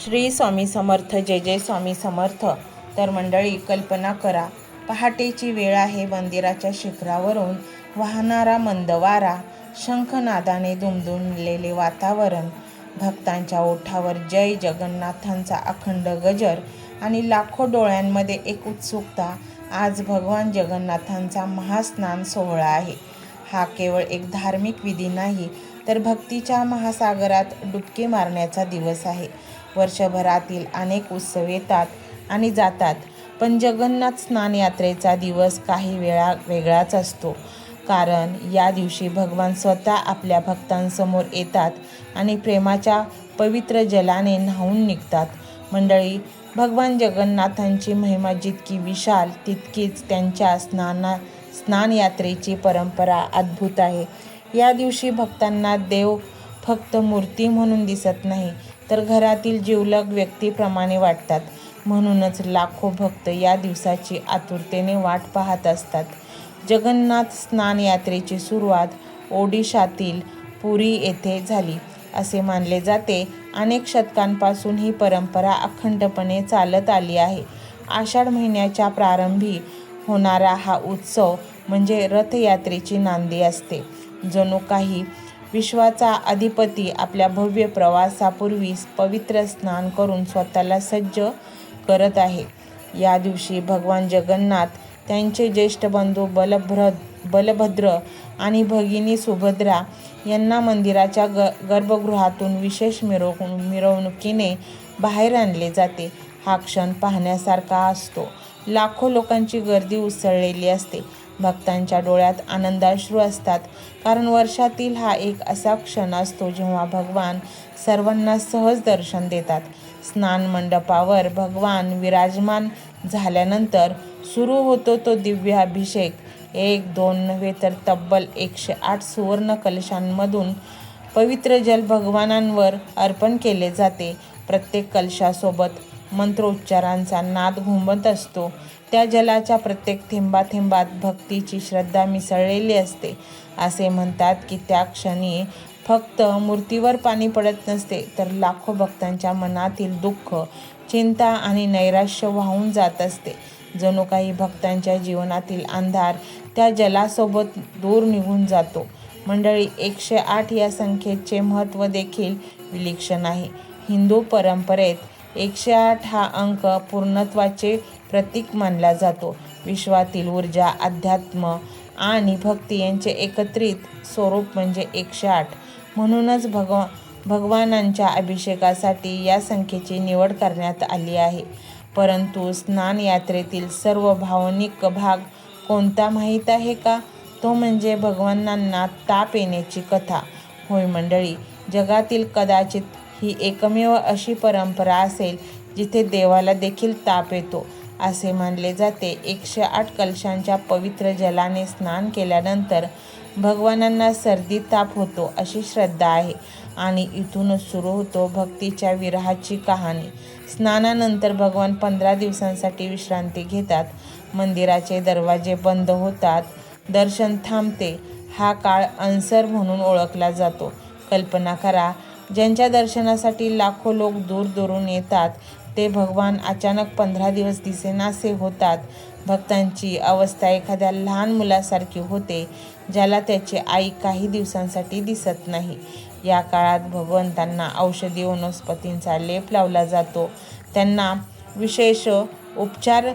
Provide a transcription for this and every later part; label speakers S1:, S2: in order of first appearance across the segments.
S1: श्री स्वामी समर्थ. जय जय स्वामी समर्थ. तर मंडळी, कल्पना करा, पहाटेची वेळ आहे. मंदिराच्या शिखरावरून वाहणारा मंद वारा, शंखनादाने दुमदुमलेले वातावरण, भक्तांच्या ओठावर जय जगन्नाथांचा अखंड गजर आणि लाखो डोळ्यांमध्ये एक उत्सुकता. आज भगवान जगन्नाथांचा महास्नान सोहळा आहे. हा केवळ एक धार्मिक विधी नाही, तर भक्तीच्या महासागरात डुबकी मारण्याचा दिवस आहे. वर्षभरातील अनेक उत्सव येतात आणि जातात, पण जगन्नाथ स्नान यात्रेचा दिवस काही वेळा वेगळाच असतो. कारण या दिवशी भगवान स्वतः आपल्या भक्तांसमोर येतात आणि प्रेमाच्या पवित्र जलाने न्हाऊन निघतात. मंडळी, भगवान जगन्नाथांची महिमा जितकी विशाल, तितकीच त्यांच्या स्नान यात्रेची परंपरा अद्भुत आहे. या दिवशी भक्तांना देव फक्त मूर्ती म्हणून दिसत नाही, तर घरातील जिवलग व्यक्तीप्रमाणे वाटतात. म्हणूनच लाखो भक्त या दिवसाची आतुरतेने वाट पाहत असतात. जगन्नाथ स्नान यात्रेची सुरुवात ओडिशातील पुरी येथे झाली असे मानले जाते. अनेक शतकांपासून ही परंपरा अखंडपणे चालत आली आहे. आषाढ महिन्याच्या प्रारंभी होणारा हा उत्सव म्हणजे रथयात्रेची नांदी असते. जणू काही विश्वाचा अधिपती आपल्या भव्य प्रवासापूर्वी पवित्र स्नान करून स्वतःला सज्ज करत आहे. या दिवशी भगवान जगन्नाथ त्यांचे ज्येष्ठ बंधू बलभद्र आणि भगिनी सुभद्रा यांना मंदिराच्या गर्भगृहातून विशेष मिरवणुकीने बाहेर आणले जाते. हा क्षण पाहण्यासारखा असतो. लाखो लोकांची गर्दी उसळलेली असते. भक्तांच्या डोळ्यात आनंदाश्रू असतात, कारण वर्षातील हा एक असा क्षण असतो जेव्हा भगवान सर्वांना सहज दर्शन देतात. स्नान मंडपावर भगवान विराजमान झाल्यानंतर सुरू होतो तो दिव्य अभिषेक. 1-2 नव्हे तर तब्बल 108 सुवर्ण कलशांमधून पवित्र जल भगवानांवर अर्पण केले जाते. प्रत्येक कलशासोबत मंत्रोच्चारांचा नाद घुमत असतो. त्या जलाच्या प्रत्येक थेंबाथेंबात भक्तीची श्रद्धा मिसळलेली असते. असे म्हणतात की त्या क्षणी फक्त मूर्तीवर पाणी पडत नसते, तर लाखो भक्तांच्या मनातील दुःख, चिंता आणि नैराश्य वाहून जात असते. जणू काही भक्तांच्या जीवनातील अंधार त्या जलासोबत दूर निघून जातो. मंडळी, 108 या संख्येचे महत्त्व देखील विलक्षण आहे. हिंदू परंपरेत 108 हा अंक पूर्णत्वाचे प्रतीक मानला जातो. विश्वातील ऊर्जा, अध्यात्म आणि भक्ती यांचे एकत्रित स्वरूप म्हणजे 108. म्हणूनच भगवानांच्या अभिषेकासाठी या संख्येची निवड करण्यात आली आहे. परंतु स्नान यात्रेतील सर्व भावनिक भाग कोणता माहीत आहे का? तो म्हणजे भगवानांना ताप येण्याची कथा. होय मंडळी, जगातील कदाचित ही एकमेव अशी परंपरा असेल जिथे देवाला देखील ताप येतो. असे मानले जाते, 108 कलशांच्या पवित्र जलाने स्नान केल्यानंतर भगवानांना सर्दी ताप होतो अशी श्रद्धा आहे आणि इथूनच सुरू होतो भक्तीच्या विरहाची कहाणी. स्नानानंतर भगवान 15 दिवसांसाठी विश्रांती घेतात. मंदिराचे दरवाजे बंद होतात, दर्शन थांबते. हा काळ अनसर म्हणून ओळखला जातो. कल्पना करा, ज्यांच्या दर्शनासाठी लाखो लोक दूरदूरून येतात, ते भगवान अचानक 15 दिवस दिसेनासे होतात. भक्तांची अवस्था एखाद्या लहान मुलासारखी होते, ज्याला त्याची आई काही दिवसांसाठी दिसत नाही. या काळात भगवंतांना औषधी वनस्पतींचा लेप लावला जातो. त्यांना विशेष उपचार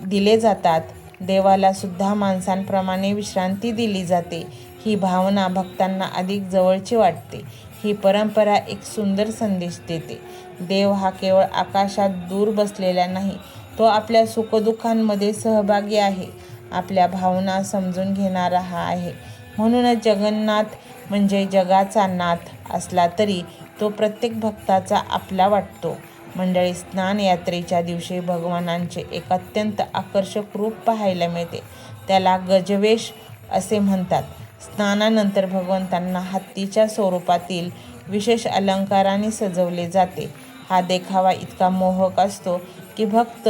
S1: दिले जातात. देवाला सुद्धा माणसांप्रमाणे विश्रांती दिली जाते. ही भावना भक्तांना अधिक जवळची वाटते. ही परंपरा एक सुंदर संदेश देते. देव हा केवळ आकाशात दूर बसलेला नाही, तो आपल्या सुखदुःखांमध्ये सहभागी आहे. आपल्या भावना समजून घेणारा हा आहे. म्हणूनच जगन्नाथ म्हणजे जगाचा नाथ असला तरी तो प्रत्येक भक्ताचा आपला वाटतो. मंडळी, स्नान यात्रेच्या दिवशी भगवानांचे एक अत्यंत आकर्षक रूप पाहायला मिळते. त्याला गजवेश असे म्हणतात. स्नानानंतर भगवंतांना हत्तीच्या स्वरूपातील विशेष अलंकाराने सजवले जाते. हा देखावा इतका मोहक असतो की भक्त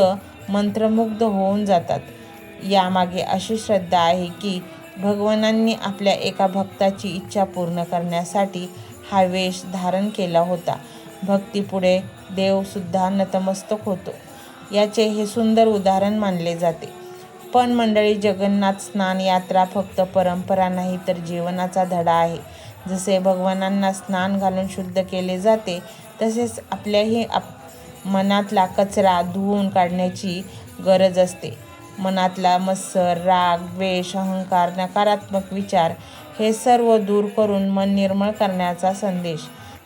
S1: मंत्रमुग्ध होऊन जातात. यामागे अशी श्रद्धा आहे की भगवानांनी आपल्या एका भक्ताची इच्छा पूर्ण करण्यासाठी हा वेश धारण केला होता. भक्तीपुढे देवसुद्धा नतमस्तक होतो. याचे हे सुंदर उदाहरण मानले जाते. पण मंडळी, जगन्नाथ स्नान यात्रा फक्त परंपरा नाही तर जीवनाचा धडा आहे. जसे भगवानांना स्नान घालून शुद्ध केले जाते, तसेच आपल्याही मनातला कचरा धुवून काढण्याची गरज असते. मनातला मत्सर, राग, द्वेष, अहंकार, नकारात्मक विचार हे सर्व दूर करून मन निर्मळ करण्याचा संदेश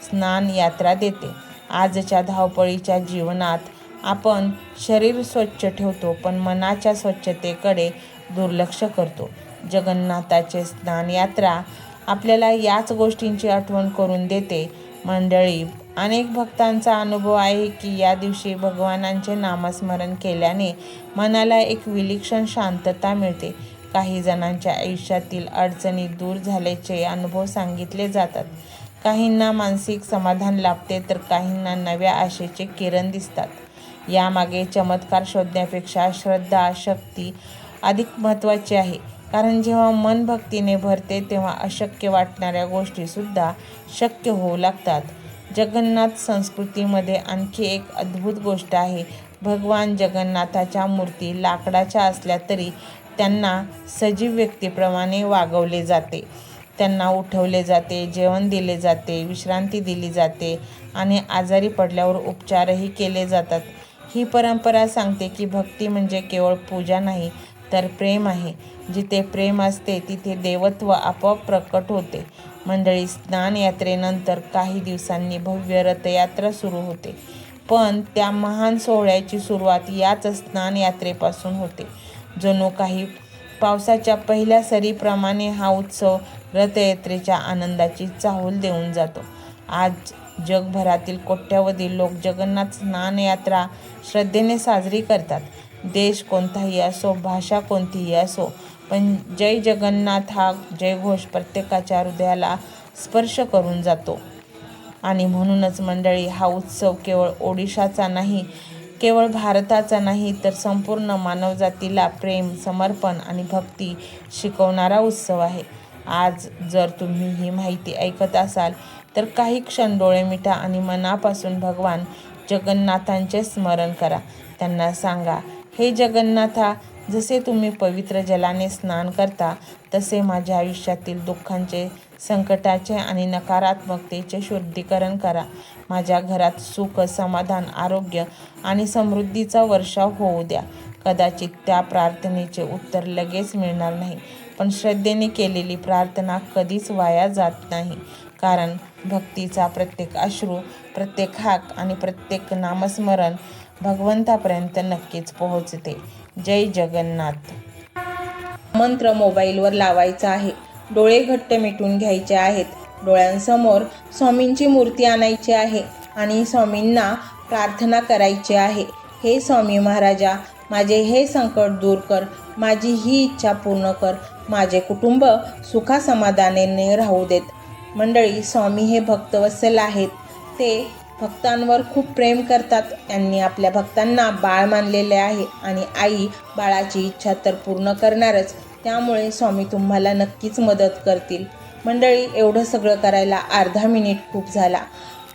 S1: स्नान यात्रा देते. आजच्या धावपळीच्या जीवनात आपण शरीर स्वच्छ ठेवतो, पण मनाच्या स्वच्छतेकडे दुर्लक्ष करतो. जगन्नाथाचे स्नान यात्रा आपल्याला याच गोष्टींची आठवण करून देते. मंडळी, अनेक भक्तांचा अनुभव आहे की या दिवशी भगवानांचे नामस्मरण केल्याने मनाला एक विलक्षण शांतता मिळते. काही जणांच्या आयुष्यातील अडचणी दूर झाल्याचे अनुभव सांगितले जातात. काहींना मानसिक समाधान लाभते तर काहींना नव्या आशेचे किरण दिसतात. यामागे चमत्कार शोधण्यापेक्षा श्रद्धा, शक्ती अधिक महत्त्वाची आहे. कारण जेव्हा मन भक्तीने भरते तेव्हा अशक्य वाटणाऱ्या गोष्टीसुद्धा शक्य होऊ लागतात. जगन्नाथ संस्कृतीमध्ये आणखी एक अद्भुत गोष्ट आहे. भगवान जगन्नाथाच्या मूर्ती लाकडाच्या असल्या तरी त्यांना सजीव व्यक्तीप्रमाणे वागवले जाते. त्यांना उठवले जाते, जेवण दिले जाते, विश्रांती दिली जाते आणि आजारी पडल्यावर उपचारही केले जातात. ही परंपरा सांगते की भक्ती म्हणजे केवळ पूजा नाही तर प्रेम आहे. जिथे प्रेम असते तिथे देवत्व आपोआप प्रकट होते. मंडळी, स्नान यात्रेनंतर काही दिवसांनी भव्य रथयात्रा सुरू होते. पण त्या महान सोहळ्याची सुरुवात याच स्नान यात्रेपासून होते. जणू काही पावसाच्या पहिल्या सरीप्रमाणे हा उत्सव रथयात्रेच्या आनंदाची चाहूल देऊन जातो. आज जगभरातील कोट्यावधी लोक जगन्नाथ स्नान यात्रा श्रद्धेने साजरी करतात. देश कोणताही असो, भाषा कोणतीही असो, पण जय जगन्नाथ हा जयघोष प्रत्येकाच्या हृदयाला स्पर्श करून जातो. आणि म्हणूनच मंडळी, हा उत्सव केवळ ओडिशाचा नाही, केवळ भारताचा नाही तर संपूर्ण मानवजातीला प्रेम, समर्पण आणि भक्ती शिकवणारा उत्सव आहे. आज जर तुम्ही ही माहिती ऐकत असाल तर काही क्षण डोळे मिटा आणि मनापासून भगवान जगन्नाथांचे स्मरण करा. त्यांना सांगा, हे जगन्नाथा, जसे तुम्ही पवित्र जलाने स्नान करता तसे माझ्या आयुष्यातील दुःखांचे, संकटाचे आणि नकारात्मकतेचे शुद्धीकरण करा. माझ्या घरात सुख, समाधान, आरोग्य आणि समृद्धीचा वर्षाव होऊ द्या. कदाचित त्या प्रार्थनेचे उत्तर लगेच मिळणार नाही, पण श्रद्धेने केलेली प्रार्थना कधीच वाया जात नाही. कारण भक्तीचा प्रत्येक अश्रू, प्रत्येक हाक आणि प्रत्येक नामस्मरण भगवंतापर्यंत नक्कीच पोहोचते. जय जगन्नाथ. मंत्र मोबाईलवर लावायचा आहे. डोळे घट्ट मिटून घ्यायचे आहेत. डोळ्यांसमोर स्वामींची मूर्ती आणायची आहे आणि स्वामींना प्रार्थना करायची आहे. हे स्वामी महाराजा, माझे हे संकट दूर कर, माझी ही इच्छा पूर्ण कर, माझे कुटुंब सुखासमाधानाने राहू देत. मंडळी, स्वामी हे भक्तवत्सल आहेत. ते भक्तांवर खूप प्रेम करतात. त्यांनी आपल्या भक्तांना बाळ मानलेले आहे आणि आई बाळाची इच्छा तर पूर्ण करणारच. त्यामुळे स्वामी तुम्हाला नक्कीच मदत करतील. मंडळी, एवढं सगळं करायला अर्धा मिनिट खूप झाला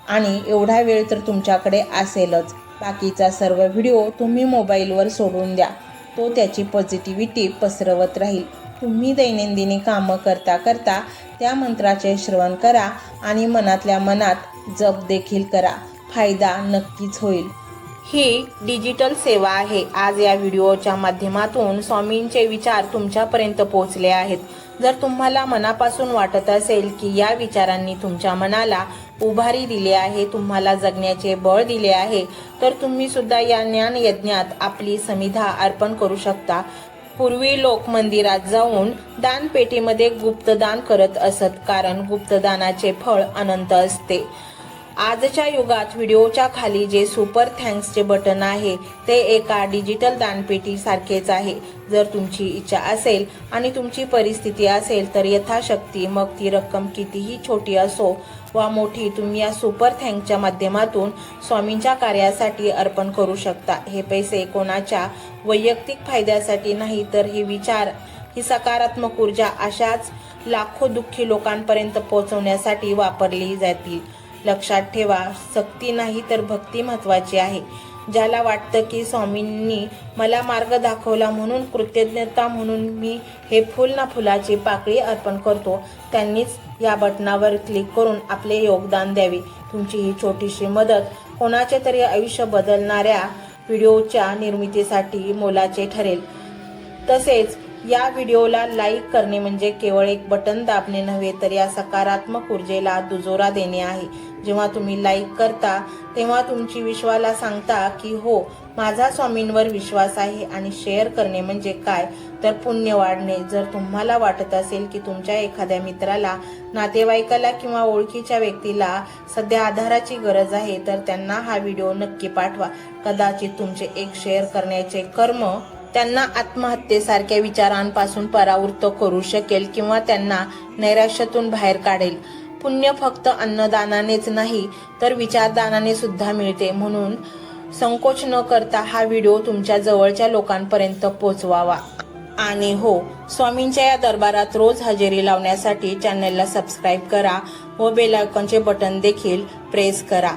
S1: आणि एवढा वेळ तर तुमच्याकडे असेलच. बाकीचा सर्व व्हिडिओ तुम्ही मोबाईलवर सोडून द्या. तो त्याची पॉझिटिव्हिटी पसरवत राहील. तुम्ही दैनंदिनी कामं करता करता त्या मंत्राचे श्रवण करा आणि मनातल्या मनात जप देखील करा. फायदा नक्कीच होईल. ही डिजिटल सेवा आहे. आज या व्हिडिओच्या माध्यमातून स्वामींचे विचार तुमच्यापर्यंत पोहोचले आहेत. जर तुम्हाला मनापासून वाटत असेल की या विचारांनी तुमच्या मनाला उभारी दिली आहे, तुम्हाला जगण्याचे बळ दिले आहे, तर तुम्ही सुद्धा या ज्ञान यज्ञात आपली समिधा अर्पण करू शकता. पूर्वी लोक मंदिरात जाऊन दानपेटीमध्ये गुप्तदान करत असत, कारण गुप्तदानाचे फळ अनंत असते. आजच्या युगात व्हिडिओच्या खाली जे सुपर थँक्सचे बटन आहे ते एका डिजिटल दानपेटी सारखेच आहे. जर तुमची इच्छा असेल आणि तुमची परिस्थिती असेल तर यथाशक्ती, मग ती रक्कम कितीही छोटी असो वा मोठी, तुम्ही या सुपर थँक्सच्या माध्यमातून स्वामींच्या कार्यासाठी अर्पण करू शकता. हे पैसे कोणाच्या वैयक्तिक फायद्यासाठी नाही, तर हे विचार, ही सकारात्मक ऊर्जा अशाच लाखो दुःखी लोकांपर्यंत पोहोचवण्यासाठी वापरली जातील. लक्षात ठेवा, सक्ती नाही तर भक्ती महत्त्वाची आहे. ज्याला वाटतं की स्वामींनी मला मार्ग दाखवला म्हणून कृतज्ञता म्हणून मी हे फूल ना फुलाची पाकळी अर्पण करतो, त्यांनीच या बटनावर क्लिक करून आपले योगदान द्यावे. तुमची ही छोटीशी मदत कोणाचे तरी आयुष्य बदलणाऱ्या व्हिडिओच्या निर्मितीसाठी मोलाचे ठरेल. तसेच या व्हिडिओला लाईक करणे म्हणजे केवळ एक बटन दाबणे नव्हे तर या सकारात्मक ऊर्जेला दुजोरा देणे आहे. जेव्हा तुम्ही लाईक करता तेव्हा तुमची विश्वाला सांगता की हो, माझा स्वामींवर विश्वास आहे. आणि शेअर करणे म्हणजे काय तर पुण्य वाढणे. जर तुम्हाला वाटत असेल की तुमच्या एखाद्या मित्राला, नातेवाईकाला किंवा ओळखीच्या व्यक्तीला सध्या आधाराची गरज आहे तर त्यांना हा व्हिडिओ नक्की पाठवा. कदाचित तुमचे एक शेअर करण्याचे कर्म त्यांना आत्महत्येसारख्या विचारांपासून परावृत्त करू शकेल किंवा त्यांना नैराश्यातून बाहेर काढेल. पुण्य फक्त अन्नदानानेच नाही तर विचारदानाने सुद्धा मिळते. म्हणून संकोच न करता हा व्हिडिओ तुमच्या जवळच्या लोकांपर्यंत पोहोचवावा. आणि हो, स्वामींच्या या दरबारात रोज हजेरी लावण्यासाठी चॅनलला सबस्क्राईब करा व बेल आयकॉनचे बटन देखील प्रेस करा.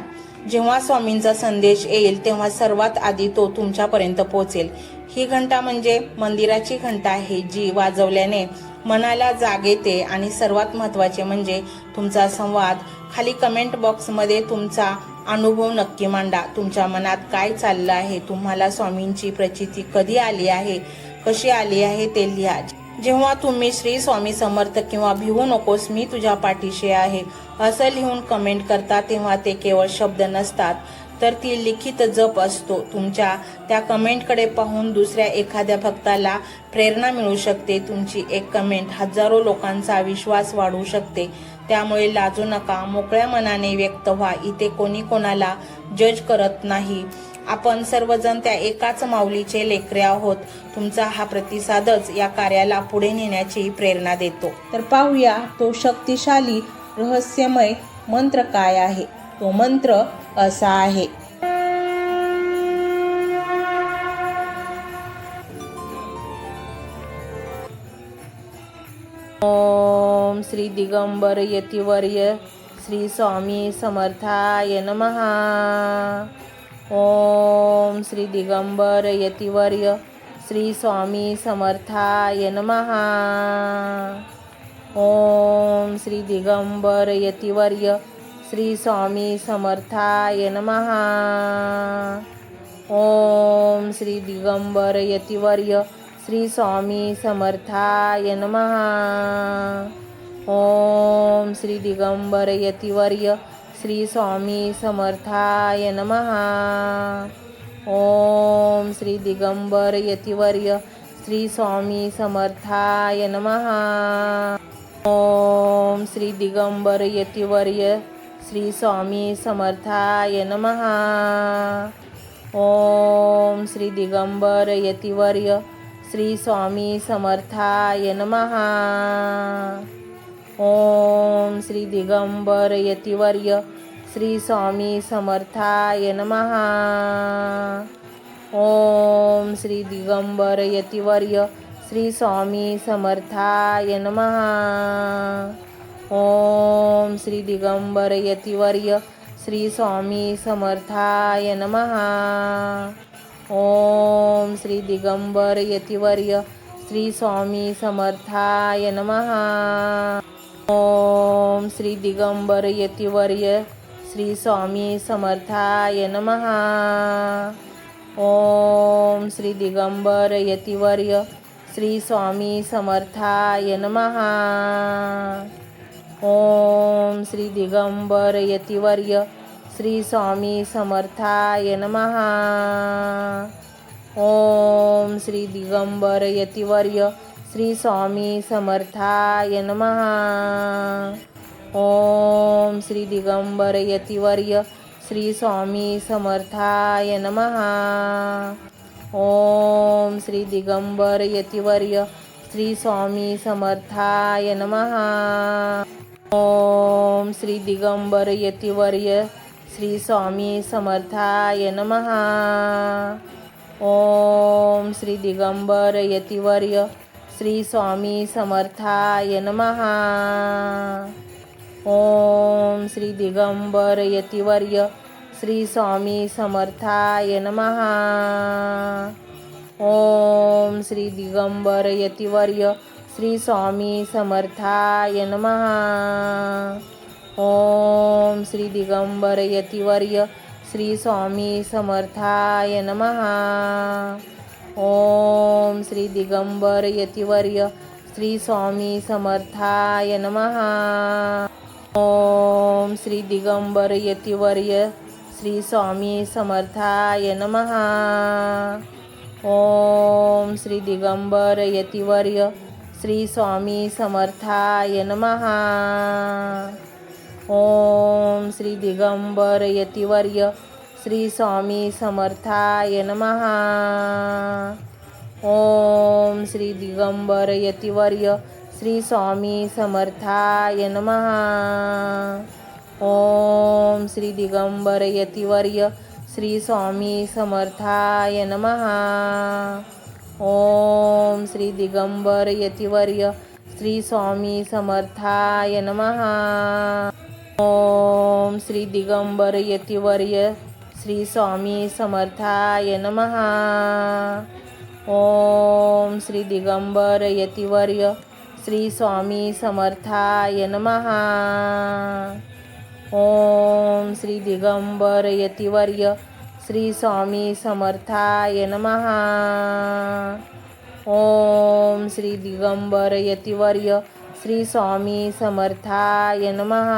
S1: जेव्हा स्वामींचा संदेश येईल तेव्हा सर्वात आधी तो तुमच्यापर्यंत पोहोचेल. ही घंटा म्हणजे मंदिराची घंटा आहे, जी वाजवल्याने मनाला जाग येते. आणि सर्वात महत्त्वाचे म्हणजे तुमचा संवाद. खाली कमेंट बॉक्समध्ये तुमचा अनुभव नक्की मांडा. तुमच्या मनात काय चाललं आहे, तुम्हाला स्वामींची प्रचिती कधी आली आहे, कशी आली आहे ते लिहा. जेव्हा तुम्ही श्री स्वामी समर्थ किंवा भिवू नकोस मी तुझ्या पाठीशी आहे असं लिहून कमेंट करता तेव्हा ते केवळ शब्द नसतात तर ती लिखित जप असतो. तुमच्या त्या कमेंटकडे पाहून दुसऱ्या एखाद्या भक्ताला प्रेरणा मिळू शकते. तुमची एक कमेंट हजारो लोकांचा विश्वास वाढवू शकते. त्यामुळे लाजू नका, मोकळ्या मनाने व्यक्त व्हा. इथे कोणी कोणाला जज करत नाही. आपण सर्वजण त्या एकाच माऊलीचे लेकरे आहोत. तुमचा हा प्रतिसादच या कार्याला पुढे नेण्याची प्रेरणा देतो. तर पाहूया तो शक्तिशाली रहस्यमय मंत्र काय आहे. तो मंत्र असा आहे. ओम श्री दिगंबर यतिवर्य श्री स्वामी समर्थाय नमः. ओम श्री दिगंबर यतिवर्य श्री स्वामी समर्थाय नमः. ओम श्री दिगंबर यतिवर्य श्री स्वामी समर्थाय नमः. ओम श्री दिगंबर यतिवर्य श्री स्वामी समर्थाय नमः. ओम श्री दिगंबर यतिवर्य श्री स्वामी समर्थाय नमः. ओम श्री दिगंबर यतिवर्य श्री स्वामी समर्थाय नमः. ओम श्री दिगंबर यतिवर्य श्री स्वामी समर्थाय नमः. ओम श्री दिगंबर यतिवर्य श्री स्वामी समर्थाय नमः. ओम श्री दिगंबर यतिवर्य श्री स्वामी समर्थाय नमः. ओम श्री दिगंबर यतिवर्य श्री स्वामी समर्थाय नमः. ओम श्री दिगंबर यतिवर्य श्री स्वामी समर्थाय नमः. ओम श्री दिगंबर यतिवर्य श्री स्वामी समर्थाय नमः. ओम श्री दिगंबर यतिवर्य श्री स्वामी समर्थाय नमः. ओम श्री दिगंबर यतिवर्य श्री स्वामी समर्थाय नमः. ओम श्री दिगंबर यतिवर्य श्री स्वामी समर्थाय नमः. ओम श्री दिगंबर यतिवर्य श्री स्वामी समर्थाय नमः. ओम श्री दिगंबर यतिवर्य श्री स्वामी समर्थाय नमः. ओम श्री दिगंबर यतिवर्य श्री स्वामी समर्थाय नमः. ओम श्री दिगंबर यतिवर्य श्री स्वामी समर्थाय नमः. ओम श्री दिगंबर यतिवर्य श्री स्वामी समर्थाय नमः. ओम श्री दिगंबर यतिवर्य श्री स्वामी समर्थाय नमः. ओम श्री दिगंबर यतिवर्य श्री स्वामी समर्थाय नमः. ओम श्री दिगंबर यतिवर्य श्री स्वामी समर्थाय नमः. ओम श्री दिगंबर यतिवर्य श्री स्वामी समर्थाय नमः. ओम श्री दिगंबर यतिवर्य श्री स्वामी समर्थाय नमः. ओम श्री दिगंबर यतिवर्य श्री स्वामी समर्थाय नमः. ओम श्री दिगंबर यतिवर्य श्री स्वामी समर्थाय नमः. ओम श्री दिगंबर यतिवर्य श्री स्वामी समर्थाय नमः. ओम श्री दिगंबर यतिवर्य श्री स्वामी समर्थाय नमः. ओम श्री दिगंबर यतिवर्य श्री स्वामी समर्थाय नमः. ओम श्री दिगंबर यतिवर्य श्री स्वामी समर्थाय नमः. ओम श्री दिगंबर यतिवर्य श्री स्वामी समर्थाय नमः. ओम श्री दिगंबर यतिवर्य श्री स्वामी समर्थाय नमः. ओम श्री दिगंबर यतिवर्य श्री स्वामी समर्थाय नमः.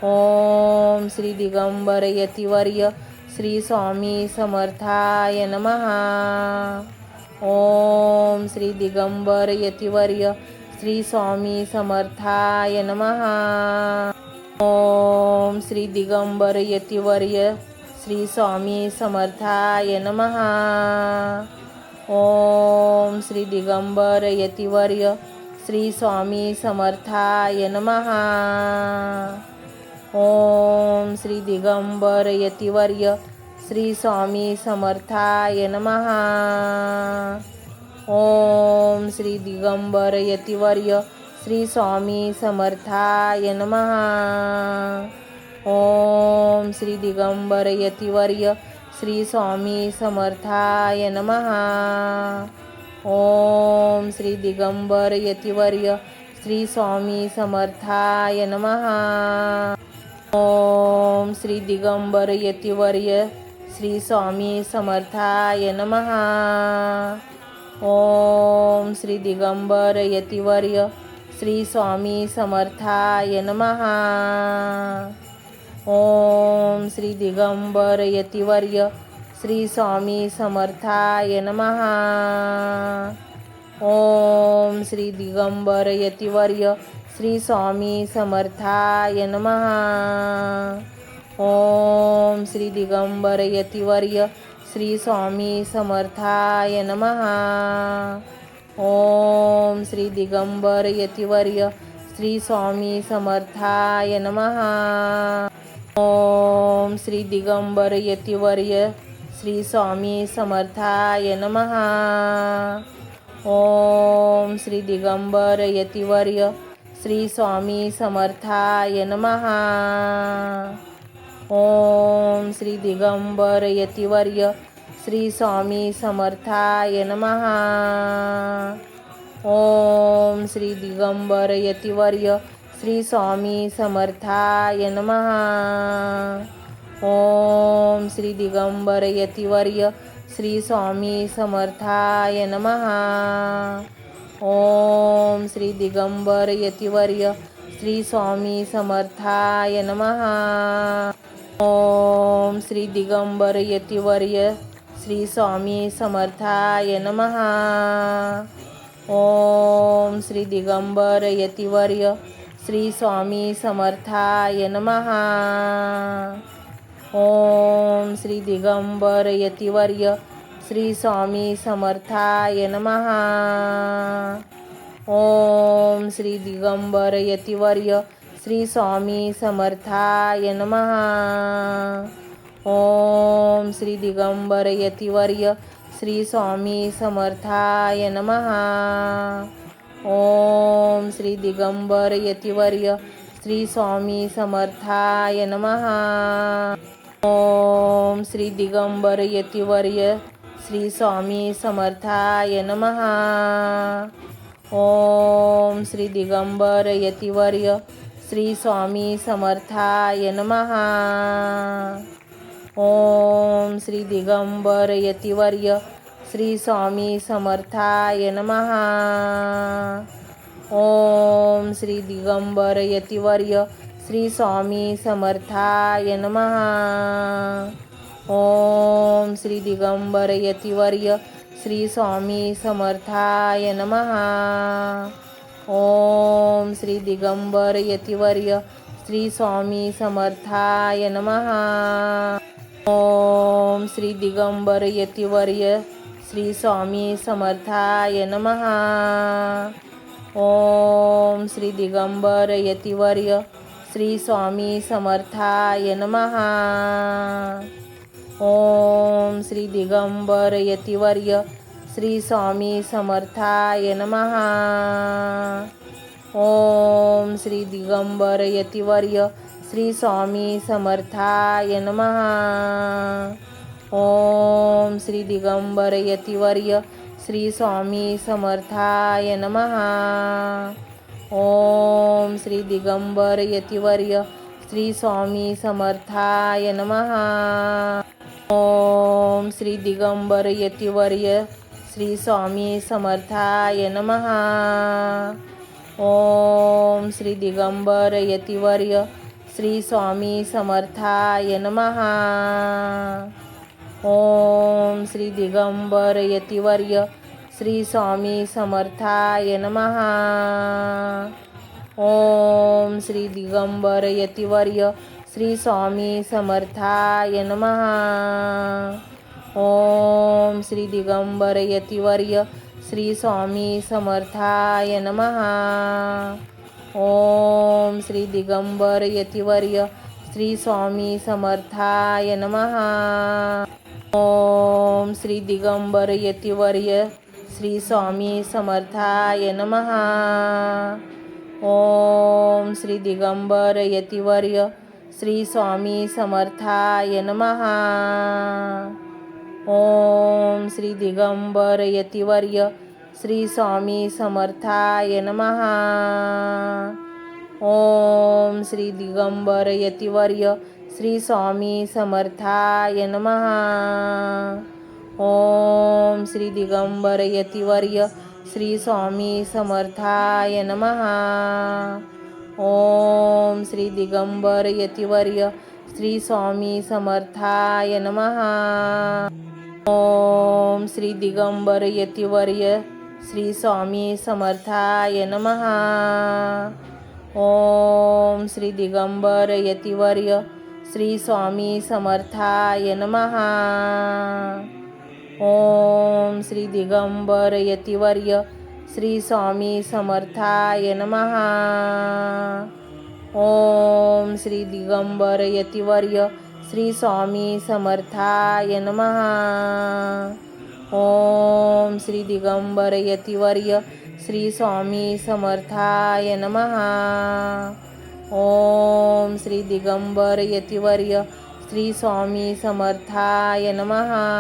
S1: ओम श्री दिगंबर यतिवर्य श्री स्वामी समर्थाय नमः. ओम श्री दिगंबर यतिवर्य श्री स्वामी समर्थाय नमः. ओम श्री दिगंबर यतिवर्य श्री स्वामी समर्थाय नमः. ओम श्री दिगंबर यतिवर्य श्री स्वामी समर्थाय नमः. ओम श्री दिगंबर यतिवर्य श्री स्वामी समर्थाय नमः. ओम श्री दिगंबर यतिवर्य श्री स्वामी समर्थाय नमः. ओम श्री दिगंबर यतिवर्य श्री स्वामी समर्थाय नमः. ओम श्री दिगंबर यतिवर्य श्री स्वामी समर्थाय नमः. ओम श्री दिगंबर यतिवर्य श्री स्वामी समर्थाय नमः. ओम श्री दिगंबर यतिवर्य श्री स्वामी समर्थाय नमः. ओम श्री दिगंबर यतिवर्य श्री स्वामी समर्थाय नमः. ओम श्री दिगंबर यतिवर्य श्री स्वामी समर्थाय नमः. ओम श्री दिगंबर यतिवर्य श्री स्वामी समर्थाय नमः. ओम श्री दिगंबर यतिवर्य श्री स्वामी समर्थाय नमः. ओम श्री दिगंबर यतिवर्य श्री स्वामी समर्थाय नमः. ओम श्री दिगंबर यतिवर्य श्री स्वामी समर्थाय नमः. ओम श्री दिगंबर यतिवर्य श्री स्वामी समर्थाय नमः. ओम श्री दिगंबर यतिवर्य श्री स्वामी समर्थाय नमः. ओम श्री दिगंबर यतिवर्य श्री स्वामी समर्थाय नमः. ओम श्री दिगंबर यतिवर्य श्री स्वामी समर्थाय नमः. ओम श्री दिगंबर यतिवर्य श्री स्वामी समर्थाय नमः. ओम श्री दिगंबर यतिवर्य श्री स्वामी समर्थाय नमः. ओम श्री दिगंबर यतिवर्य श्री स्वामी समर्थाय नमः. ओम श्री दिगंबर यतिवर्य श्री स्वामी समर्थाय नमः. ओम श्री दिगंबर यतिवर्य श्री स्वामी समर्थाय नमः. ओम श्री दिगंबर यतिवर्य श्री स्वामी समर्थाय नमः. ओम श्री दिगंबर यतिवर्य श्री स्वामी समर्थाय नमः. ओम श्री दिगंबर यतिवर्य श्री स्वामी समर्थाय नमः. ओम श्री दिगंबर यतिवर्य श्री स्वामी समर्थाय नमः. ओम श्री दिगंबर यतिवर्य श्री स्वामी समर्थाय नमः. ओम श्री दिगंबर यतिवर्य श्री स्वामी समर्थाय नमः. ओम श्री दिगंबर यतिवर्य श्री स्वामी समर्थाय नमः. ओम श्री दिगंबर यतिवर्य श्री स्वामी समर्थाय नमः. ओम श्री दिगंबर यतिवर्य श्री स्वामी समर्थाय नमः. ओम श्री दिगंबर यतिवर्य श्री स्वामी समर्थाय नमः. ओम श्री दिगंबर यतिवर्य श्री स्वामी समर्थाय नमः. ओम श्री दिगंबर यतिवर्य श्री स्वामी समर्थाय नमः. ओम श्री दिगंबर यतिवर्य श्री स्वामी समर्थाय नमः. ओम श्री दिगंबर यतिवर्य श्री स्वामी समर्थाय नमः. ओम श्री दिगंबर यतिवर्य श्री स्वामी समर्थाय नमः. ओम श्री दिगंबर यतिवर्य श्री स्वामी समर्थाय नमः. ओम श्री दिगंबर यतिवर्य श्री स्वामी समर्थाय नमः. ओम श्री दिगंबर यतिवर्य श्री स्वामी समर्थाय नमः. ओम श्री दिगंबर यतिवर्य श्री स्वामी समर्थाय नमः. ओम श्री दिगंबर यतिवर्य श्री स्वामी समर्थाय नमः. ओम श्री दिगंबर यतिवर्य श्री स्वामी समर्थाय नमः. ओम श्री दिगंबर यतिवर्य श्री स्वामी समर्थाय नमः. ओम श्री दिगंबर यतिवर्य श्री स्वामी समर्थाय नमः. ओम श्री दिगंबर यतिवर्य श्री स्वामी समर्थाय नमः. ओम श्री दिगंबर यतिवर्य श्री स्वामी समर्थाय नमः. ओम श्री दिगंबर यतिवर्य श्री स्वामी समर्थाय नमः. ओम श्री दिगंबर यतिवर्य श्री स्वामी समर्थाय नमः. ओम श्री दिगंबर यतिवर्य श्री स्वामी समर्थाय नमः. ओम श्री दिगंबर यतिवर्य श्री स्वामी समर्थाय नमः. ओम श्री दिगंबर यतिवर्य श्री स्वामी समर्थाय नमः. ओम श्री दिगंबर यतिवर्य श्री स्वामी समर्थाय नमः.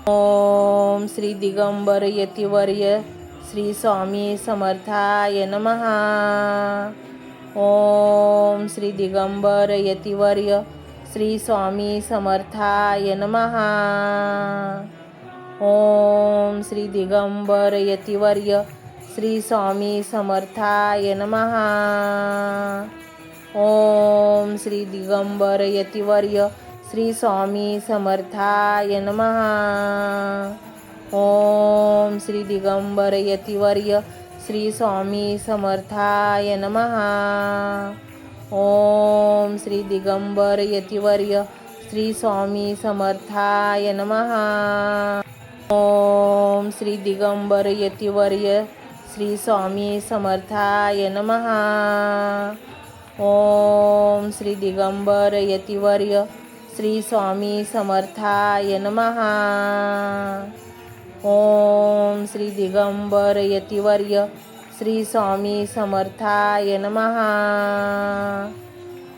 S1: ओम श्री दिगंबर यतिवर्य श्री स्वामी समर्थाय नमः. ओम श्री दिगंबर यतिवर्य श्री स्वामी समर्थाय नमः. ओम श्री दिगंबर यतिवर्य श्री स्वामी समर्थाय नमः. ओम श्री दिगंबर यतिवर्य श्री स्वामी समर्थाय नमः. ओम श्री दिगंबर यतिवर्य श्री स्वामी समर्थाय नमः. ओम श्री दिगंबर यतिवर्य श्री स्वामी समर्थाय नमः. ओम श्री दिगंबर यतिवर्य श्री स्वामी समर्थाय नमः. ओम श्री दिगंबर यतिवर्य श्री स्वामी समर्थाय नमः. ओम श्री दिगंबर यतिवर्य श्री स्वामी समर्थाय नमः.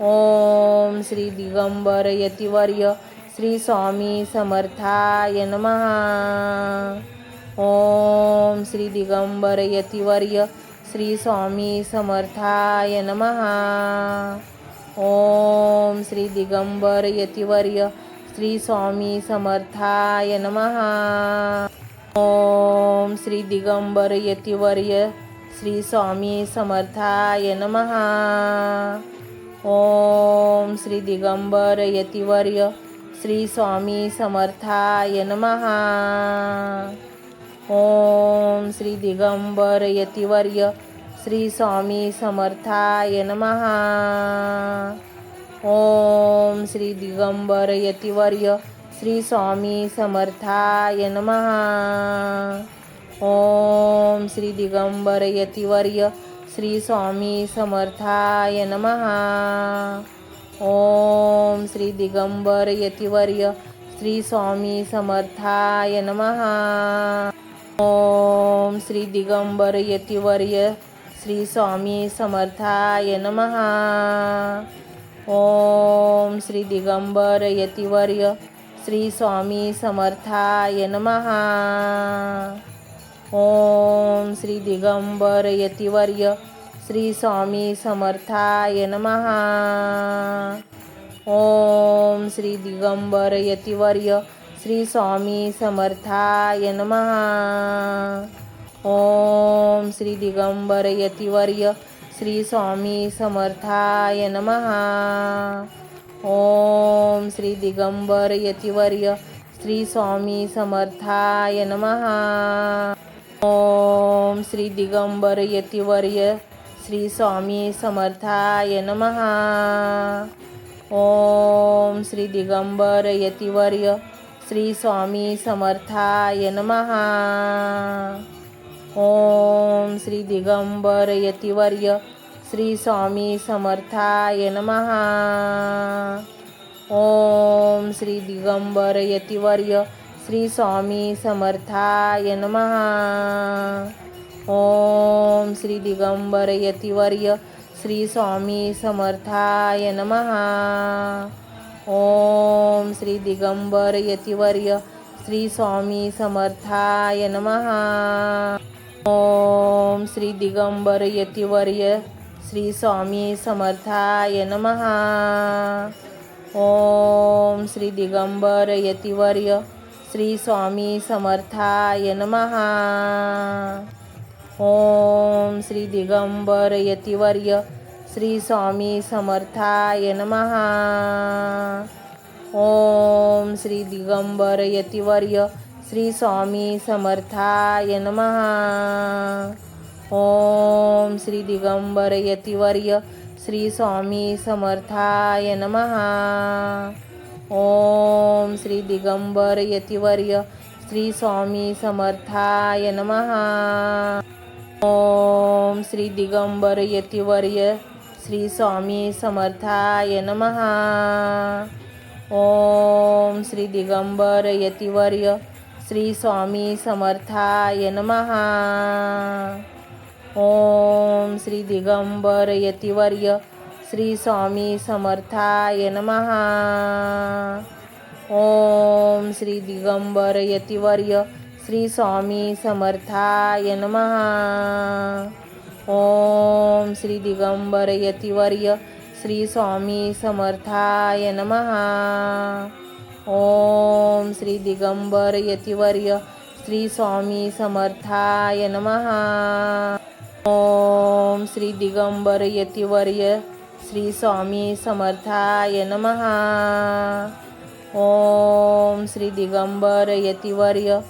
S1: ओम श्री दिगंबर यतिवर्य श्री स्वामी समर्थाय नमः. ओम श्री दिगंबर यतिवर्य श्री स्वामी समर्थाय नमः. ओम श्री दिगंबर यतिवर्य श्री स्वामी समर्थाय नमः. ओम श्री दिगंबर यतिवर्य श्री स्वामी समर्थाय नमः. ओम श्री दिगंबर यतिवर्य श्री स्वामी समर्थाय नमः. ओम श्री दिगंबर यतिवर्य श्री स्वामी समर्थाय नमः. ओम श्री दिगंबर यतिवर्य श्री स्वामी समर्थाय नमः. ओम श्री दिगंबर यतिवर्य श्री स्वामी समर्थाय नमः. ओम श्री दिगंबर यतिवर्य श्री स्वामी समर्थाय नमः. ओम श्री दिगंबर यतिवर्य श्री स्वामी समर्थाय नमः. ओम श्री दिगंबर यतिवर्य श्री स्वामी समर्थाय नमः. ओम श्री दिगंबर यतिवर्य श्री स्वामी समर्थाय नमः. ओम श्री दिगंबर यतिवर्य श्री स्वामी समर्थाय नमः. ओम श्री दिगंबर यतिवर्य श्री स्वामी समर्थाय नमः. ओम श्री दिगंबर यतिवर्य श्री स्वामी समर्थाय नमः. ओम श्री दिगंबर यतिवर्य श्री स्वामी समर्थाय नमः. ओम श्री दिगंबर यतिवर्य श्री स्वामी समर्थाय नमः. ओम श्री दिगंबर यतिवर्य श्री स्वामी समर्थाय नमः. ओम श्री दिगंबर यतिवर्य श्री स्वामी समर्थाय नमः. ओम श्री दिगंबर यतिवर्य श्री स्वामी समर्थाय नमः. ओम श्री दिगंबर यतिवर्य श्री स्वामी समर्थाय नमः. ओम श्री दिगंबर यतिवर्य श्री स्वामी समर्थाय नमः. ओम श्री दिगंबर यतिवर्य श्री स्वामी समर्थाय नमः. ओम श्री दिगंबर यतिवर्य श्री स्वामी समर्थाय नमः. ओम श्री दिगंबर यतिवर्य श्री स्वामी समर्थाय नमः. ओम श्री दिगंबर यतिवर्य श्री स्वामी समर्थाय नमः. ओम श्री दिगंबर यतिवर्य श्री स्वामी समर्थाय नमः. ओम श्री दिगंबर यतिवर्य श्री स्वामी समर्थाय नमः. ओम श्री दिगंबर यतिवर्य श्री स्वामी समर्थाय नमः. ओम श्री दिगंबर यतिवर्य श्री स्वामी समर्थाय नमः. ओम श्री दिगंबर यतिवर्य श्री स्वामी समर्थाय नमः. ओम श्री दिगंबर यतिवर्य श्री स्वामी समर्थाय नमः. ओम श्री दिगंबर यतिवर्य श्री स्वामी समर्थाय नमः. ओम श्री दिगंबर यतिवर्य श्री स्वामी समर्थाय नमः. ओम श्री दिगंबर यतिवर्य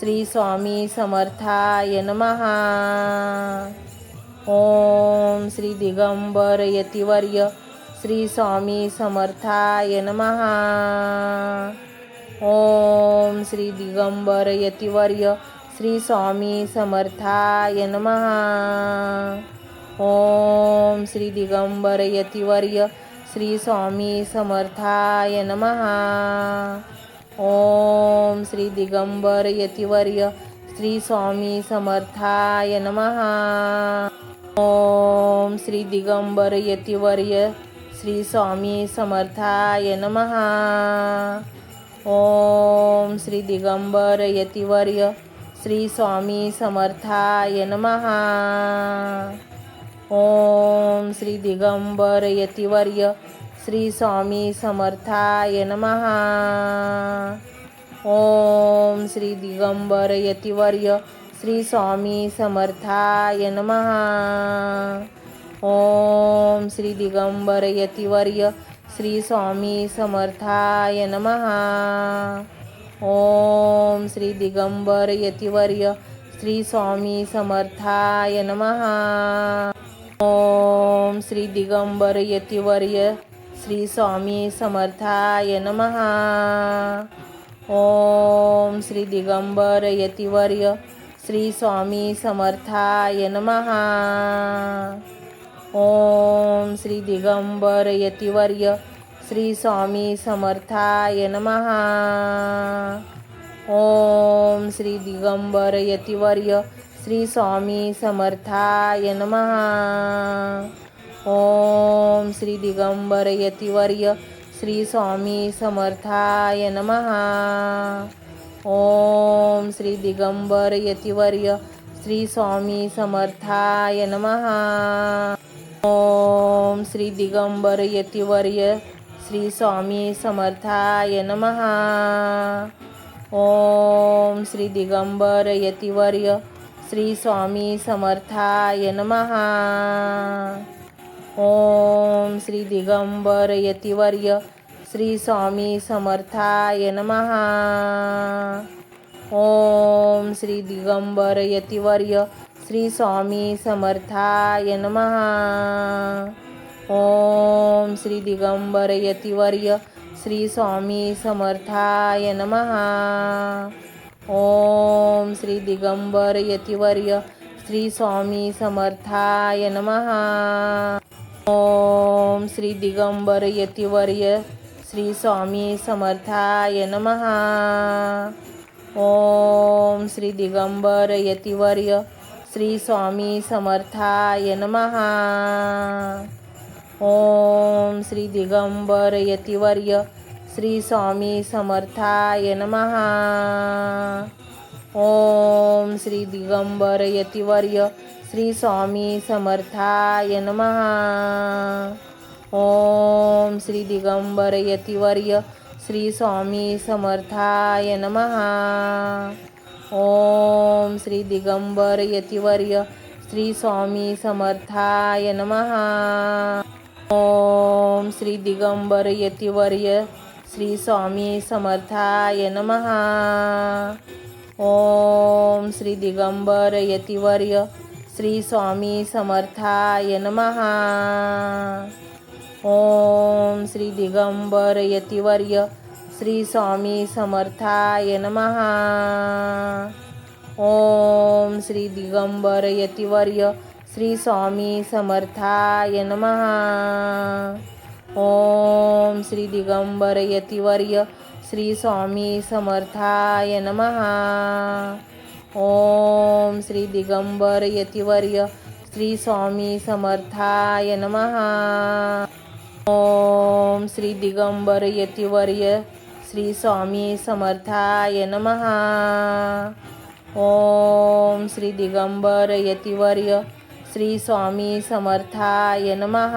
S1: श्री स्वामी समर्थाय नमः. ओम श्री दिगंबर यतिवर्य श्री स्वामी समर्थाय नमः. ओम श्री दिगंबर यतिवर्य श्री स्वामी समर्थाय नमः. ओम श्री दिगंबर यतिवर्य श्री स्वामी समर्थाय नमः. ओम श्री दिगंबर यतिवर्य श्री स्वामी समर्थाय नमः. ओम श्री दिगंबर यतिवर्य श्री स्वामी समर्थाय नमः. ओम श्री दिगंबर यतिवर्य श्री स्वामी समर्थाय नमः. ओम श्री दिगंबर यतिवर्य श्री स्वामी समर्थाय नमः. ओम श्री दिगंबर यतिवर्य श्री स्वामी समर्थाय नमः. ओम श्री दिगंबर यतिवर्य श्री स्वामी समर्थाय नमः. ओम श्री दिगंबर यतिवर्य श्री स्वामी समर्थाय नमः. ओम श्री दिगंबर यतिवर्य श्री स्वामी समर्थाय नमः. ओम श्री दिगंबर यतिवर्य श्री स्वामी समर्थाय नमः. ओम श्री दिगंबर यतिवर्य श्री स्वामी समर्थाय नमः. ओम श्री दिगंबर यतिवर्य श्री स्वामी समर्थाय नमः. ओम श्री दिगंबर यतिवर्य श्री स्वामी समर्थाय नमः. ओम श्री दिगंबर यतिवर्य श्री स्वामी समर्थाय नमः. ओम श्री दिगंबर यतिवर्य श्री स्वामी समर्थाय नमः. ओम श्री दिगंबर यतिवर्य श्री स्वामी समर्थाय नमः. ओम श्री दिगंबर यतिवर्य श्री स्वामी समर्थाय नमः. ओम श्री दिगंबर यतिवर्य श्री स्वामी समर्थाय नमः. ओम श्री दिगंबर यतिवर्य श्री स्वामी समर्थाय नमः. ओम श्री दिगंबर यतिवर्य श्री स्वामी समर्थाय नमः. ओम श्री दिगंबर यतिवर्य श्री स्वामी समर्थाय नमः. ओम श्री दिगंबर यतिवर्य श्री स्वामी समर्थाय नमः. ओम श्री दिगंबर यतिवर्य श्री स्वामी समर्थाय नमः. ओम श्री दिगंबर यतिवर्य श्री स्वामी समर्थाय नमः. ओम श्री दिगंबर यतिवर्य श्री स्वामी समर्थाय नमः. ओम श्री दिगंबर यतिवर्य श्री स्वामी समर्थाय नमः. ओम श्री दिगंबर यतिवर्य श्री स्वामी समर्थाय नमः. ओम श्री दिगंबर यतिवर्य श्री स्वामी समर्थाय नमः. ओम श्री दिगंबर यतिवर्य श्री स्वामी समर्थाय नमः. ओम श्री दिगंबर यतिवर्य श्री स्वामी समर्थाय नमः. ओम श्री दिगंबर यतिवर्य श्री स्वामी समर्थाय नमः. ओम श्री दिगंबर यतिवर्य श्री स्वामी समर्थाय नमः. ओम श्री दिगंबर यतिवर्य श्री स्वामी समर्थाय नमः. ओम श्री दिगंबर यतिवर्य श्री स्वामी समर्थाय नमः.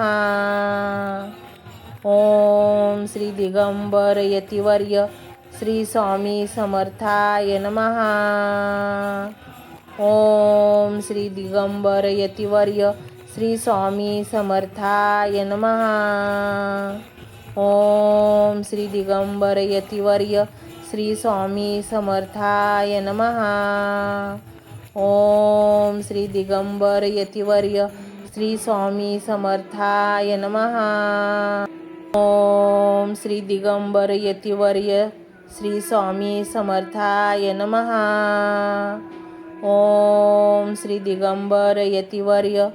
S1: ओम श्री दिगंबर यतिवर्य श्री स्वामी समर्थाय नमः. ओम श्री दिगंबर यतिवर्य श्री स्वामी समर्थाय नमः. ओम श्री दिगंबर यतिवर्य श्री स्वामी समर्थाय नमः. ओम श्री दिगंबर यतिवर्य श्री स्वामी समर्थाय नमः. ओम श्री दिगंबर यतिवर्य श्री स्वामी समर्थाय नमः. ओम श्री दिगंबर यतिवर्य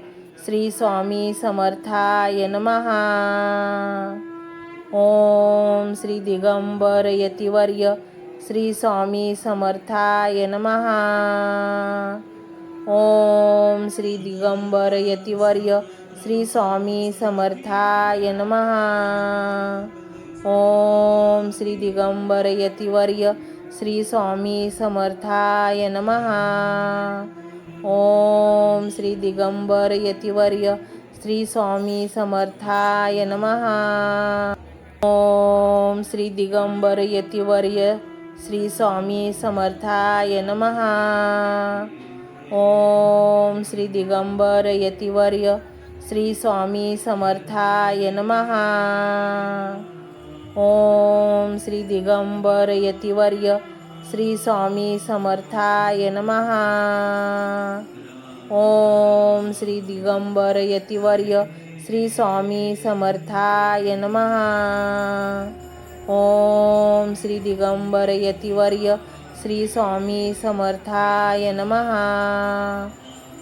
S1: श्री स्वामी समर्थाय नमः. ओम श्री दिगंबर यतिवर्य श्री स्वामी समर्थाय नमः. ओम श्री दिगंबर यतिवर्य श्री स्वामी समर्थाय नमः. ओम श्री दिगंबर यतिवर्य श्री स्वामी समर्थाय नमः. ओम श्री दिगंबर यतिवर्य श्री स्वामी समर्थाय नमः. ओम श्री दिगंबर यतिवर्य श्री स्वामी समर्थाय नमः. ओम श्री दिगंबर यतिवर्य श्री स्वामी समर्थाय नमः. ओम श्री दिगंबर यतिवर्य श्री स्वामी समर्थाय नमः. ओम श्री दिगंबर यतिवर्य श्री स्वामी समर्थाय नमः. ओम श्री दिगंबर यतिवर्य श्री स्वामी समर्थाय नमः.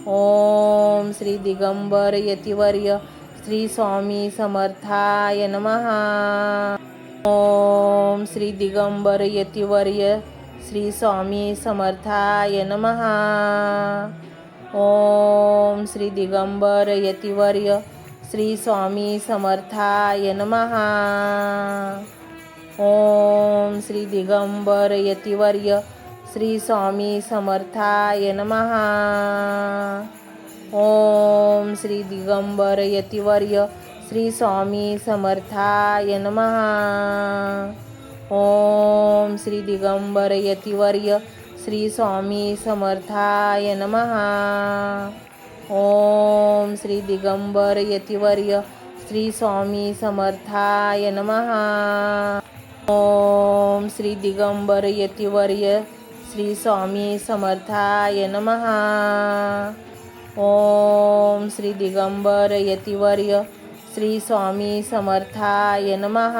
S1: ओम श्री दिगंबर यतिवर्य श्री स्वामी समर्थाय नमः. ओम श्री दिगंबर यतिवर्य श्री स्वामी समर्थाय नमः. ओम श्री दिगंबर यतिवर्य श्री स्वामी समर्थाय नमः. ओम श्री दिगंबर यतिवर्य श्री स्वामी समर्थाय नमः. ओम श्री दिगंबर यतिवर्य श्री स्वामी समर्थाय नमः. ओम श्री दिगंबर यतिवर्य श्री स्वामी समर्थाय नमः. ओम श्री दिगंबर यतिवर्य श्री स्वामी समर्थाय नमः. ओम श्री दिगंबर यतिवर्य श्री स्वामी समर्थाय नमः. ओम श्री दिगंबर यतिवर्य श्री स्वामी समर्थाय नमः.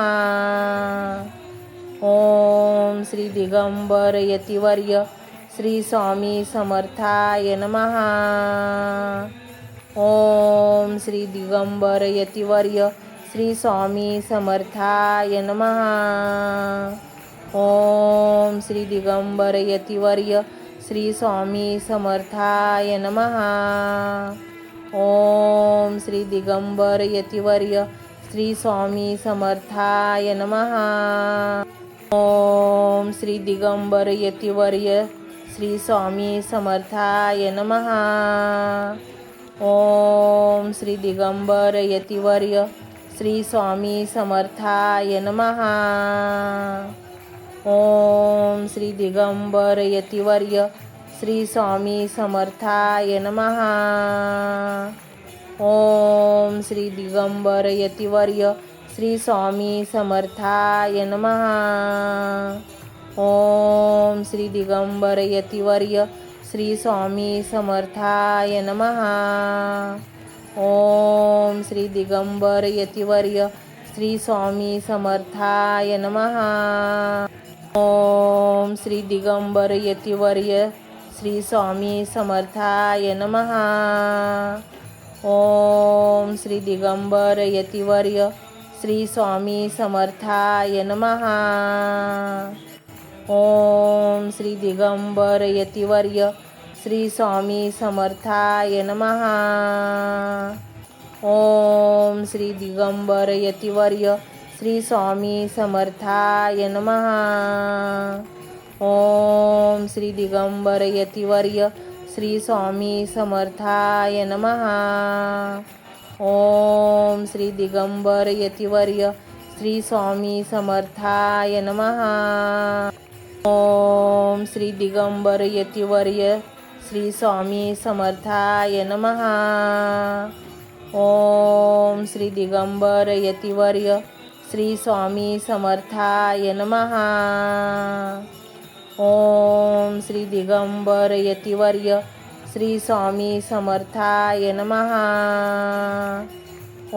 S1: ओम श्री दिगंबर यतिवर्य श्री स्वामी समर्थाय नमः. ओम श्री दिगंबर यतिवर्य श्री स्वामी समर्थाय नमः. ओम श्री दिगंबर यतिवर्य श्री स्वामी समर्थाय नमः. ओम श्री दिगंबर यतिवर्य श्री स्वामी समर्थाय नमः. ओम श्री दिगंबर यतिवर्य श्री स्वामी समर्थाय नमः. ओम श्री दिगंबर यतिवर्य श्री स्वामी समर्थाय नमः. ओम श्री दिगंबर यतिवर्य श्री स्वामी समर्थाय नमः. ओम श्री दिगंबर यतिवर्य श्री स्वामी समर्थाय नमः. ओम श्री दिगंबर यतिवर्य श्री स्वामी समर्थाय नमः. ओम श्री दिगंबर यतिवर्य श्री स्वामी समर्थाय नमः. ओम श्री दिगंबर यतिवर्य श्री स्वामी समर्थाय नमः. ओम श्री दिगंबर यतिवर्य श्री स्वामी समर्थाय नमः. ओम श्री दिगंबर यतिवर्य श्री स्वामी समर्थाय नमः. ओम श्री दिगंबर यतिवर्य श्री स्वामी समर्थाय नमः. ओम श्री दिगंबर यतिवर्य श्री स्वामी समर्थाय नमः. ओम श्री दिगंबर यतिवर्य श्री स्वामी समर्थाय नमः. ओम श्री दिगंबर यतिवर्य श्री स्वामी समर्थाय नमः. ओम श्री दिगंबर यतिवर्य श्री स्वामी समर्थाय नमः. ओम श्री दिगंबर यतिवर्य श्री स्वामी समर्थाय नमः.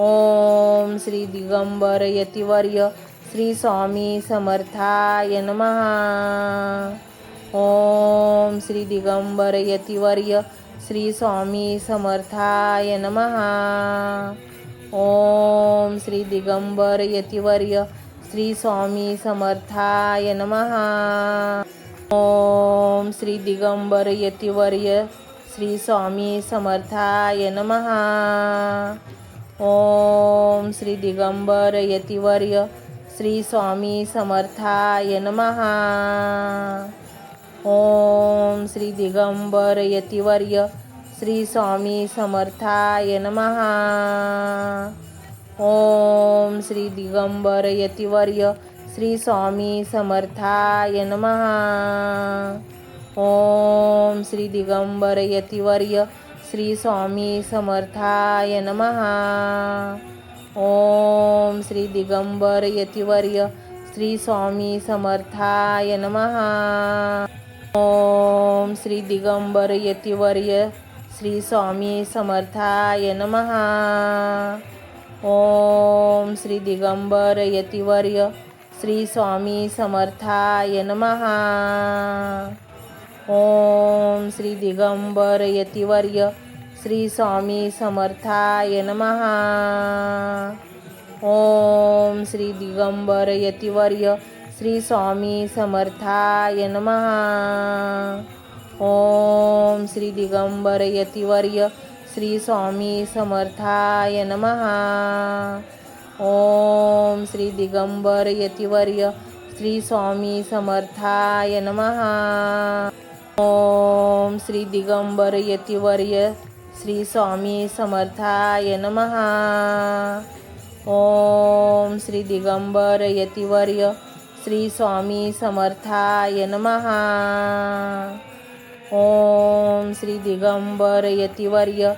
S1: ओम श्री दिगंबर यतिवर्य श्री स्वामी समर्थाय नमः. ओम श्री दिगंबर यतिवर्य श्री स्वामी समर्थाय नमः. ओम श्री दिगंबर यतिवर्य श्री स्वामी समर्थाय नमः. ओम श्री दिगंबर यतिवर्य श्री स्वामी समर्थाय नमः. ओम श्री दिगंबर यतिवर्य श्री स्वामी समर्थाय नमः. ओम श्री दिगंबर यतिवर्य श्री स्वामी समर्थाय नमः. ओम श्री दिगंबर यतिवर्य श्री स्वामी समर्थाय नमः. ओम श्री दिगंबर यतिवर्य श्री स्वामी समर्थाय नमः. ओम श्री दिगंबर यतिवर्य श्री स्वामी समर्थाय नमः. ओम श्री दिगंबर यतिवर्य श्री स्वामी समर्थाय नमः. ओम श्री दिगंबर यतिवर्य श्री स्वामी समर्थाय नमः. ओम श्री दिगंबर यतिवर्य श्री स्वामी समर्थाय नमः. ओम श्री दिगंबर यतिवर्य श्री स्वामी समर्थाय नमः. ओम श्री दिगंबर यतिवर्य श्री स्वामी समर्थाय नमः. ओम श्री दिगंबर यतिवर्य श्री स्वामी समर्थाय नमः. ओम श्री दिगंबर यतिवर्य श्री स्वामी समर्थाय नमः. ओम श्री दिगंबर यतिवर्य श्री स्वामी समर्थाय नमः. ओम श्री दिगंबर यतिवर्य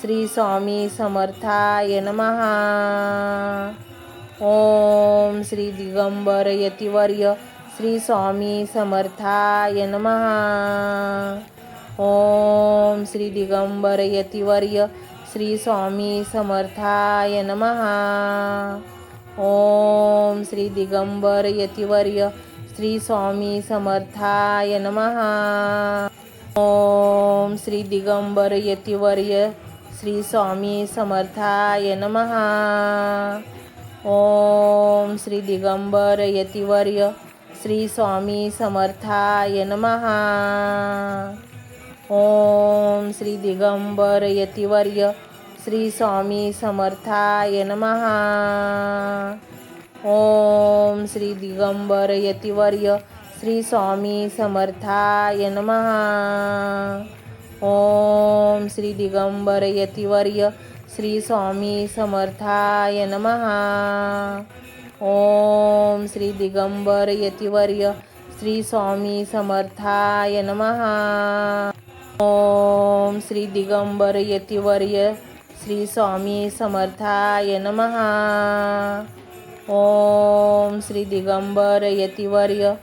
S1: श्री स्वामी समर्थाय नमः. ओम श्री दिगंबर यतिवर्य श्री स्वामी समर्थाय नमः. ओम श्री दिगंबर यतिवर्य श्री स्वामी समर्थाय नमः. ओम श्री दिगंबर यतिवर्य श्री स्वामी समर्थाय नमः. ओम श्री दिगंबर यतिवर्य श्री स्वामी समर्थाय नमः. ओम श्री दिगंबर यतिवर्य श्री स्वामी समर्थाय नमः. ओम श्री दिगंबर यतिवर्य श्री स्वामी समर्थाय नमः. ओम श्री दिगंबर यतिवर्य श्री स्वामी समर्थाय नमः. ओम श्री दिगंबर यतिवर्य श्री स्वामी समर्थाय नमः. ओम श्री दिगंबर यतिवर्य श्री स्वामी समर्थाय नमः. ओम श्री दिगंबर यतिवर्य श्री स्वामी समर्थाय नमः. ओम श्री दिगंबर यतिवर्य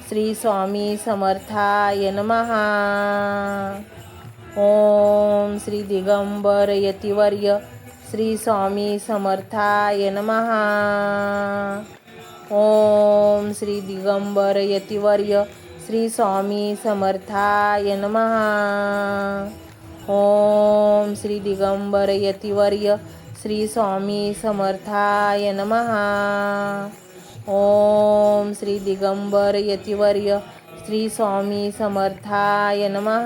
S1: श्री स्वामी समर्थाय नमः. ओम श्री दिगंबर यतिवर्य श्री स्वामी समर्थाय नमः. ओम श्री दिगंबर यतिवर्य श्री स्वामी समर्थाय नमः. ओम श्री दिगंबर यतिवर्य श्री स्वामी समर्थाय नमः. ओम श्री दिगंबर यतिवर्य श्री स्वामी समर्थाय नमः.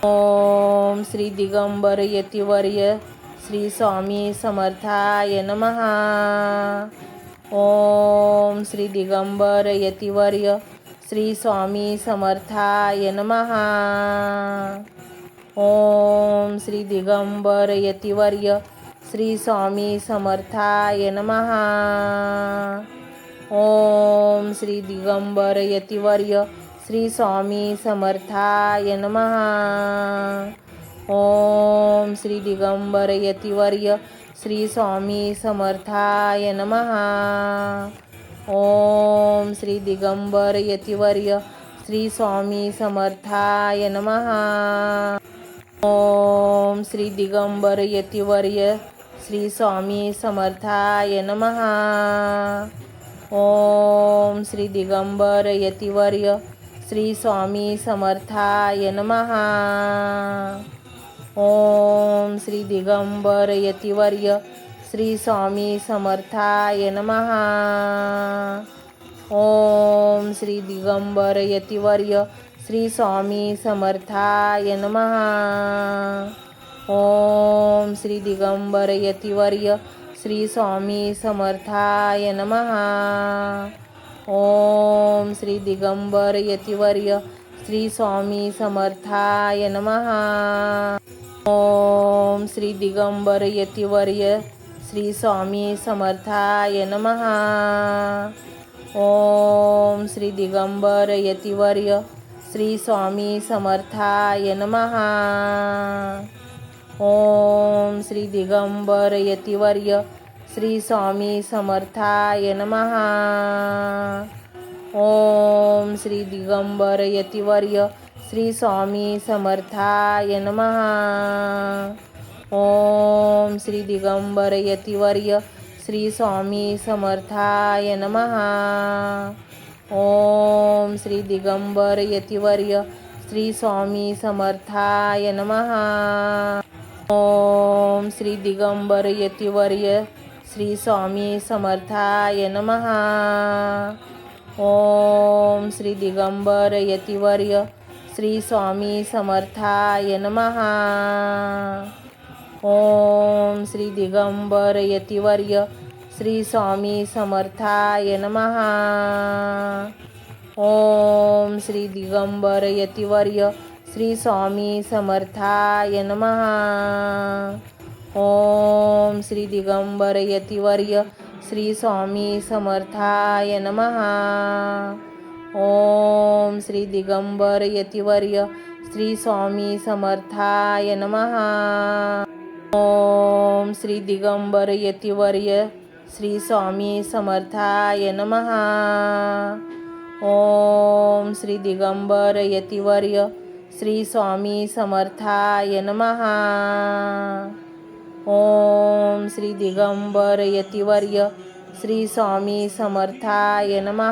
S1: ओम श्री दिगंबर यतिवर्य श्री स्वामी समर्थाय नमः. ओम श्री दिगंबर यतिवर्य श्री स्वामी समर्थाय नमः. ओम श्री दिगंबर यतिवर्य श्री स्वामी समर्थाय नमः. ओम श्री दिगंबर यतिवर्य श्री स्वामी समर्थाय नमः. ओम श्री दिगंबर यतिवर्य श्री स्वामी समर्थाय नमः. ओम श्री दिगंबर यतिवर्य श्री स्वामी समर्थाय नमः. ओम श्री दिगंबर यतिवर्य श्री स्वामी समर्थाय नमः. ओम श्री दिगंबर यतिवर्य श्री स्वामी समर्थाय नमः. ओम श्री दिगंबर यतिवर्य श्री स्वामी समर्थाय नमः. ओम श्री दिगंबर यतिवर्य श्री स्वामी समर्थाय नमः. ओम श्री दिगंबर यतिवर्य श्री स्वामी समर्थाय नमः. ओम श्री दिगंबर यतिवर्य श्री स्वामी समर्थाय नमः. ओम श्री दिगंबर यतिवर्य श्री स्वामी समर्थाय नमः. ओम श्री दिगंबर यतिवर्य श्री स्वामी समर्थाय नमः. ओम श्री दिगंबर यतिवर्य श्री स्वामी समर्थाय नमः. ओम श्री दिगंबर यतिवर्य श्री स्वामी समर्थाय नमः. ओम श्री दिगंबर यतिवर्य श्री स्वामी समर्थाय नमः. ओम श्री दिगंबर यतिवर्य श्री स्वामी समर्थाय नमः. ओम श्री दिगंबर यतिवर्य श्री स्वामी समर्थाय नमः. ओम श्री दिगंबर यतिवर्य श्री स्वामी समर्थाय नमः. ओम श्री दिगंबर यतिवर्य श्री स्वामी समर्थाय नमः. ओम श्री दिगंबर यतिवर्य श्री स्वामी समर्थाय नमः. ओम श्री दिगंबर यतिवर्य श्री स्वामी समर्थाय नमः. ओम श्री दिगंबर यतिवर्य श्री स्वामी समर्थाय नमः. ओम श्री दिगंबर यतिवर्य श्री स्वामी समर्थाय नमः. ओम श्री दिगंबर यतिवर्य श्री स्वामी समर्थाय नमः. ओम श्री दिगंबर यतिवर्य श्री स्वामी समर्थाय नमः.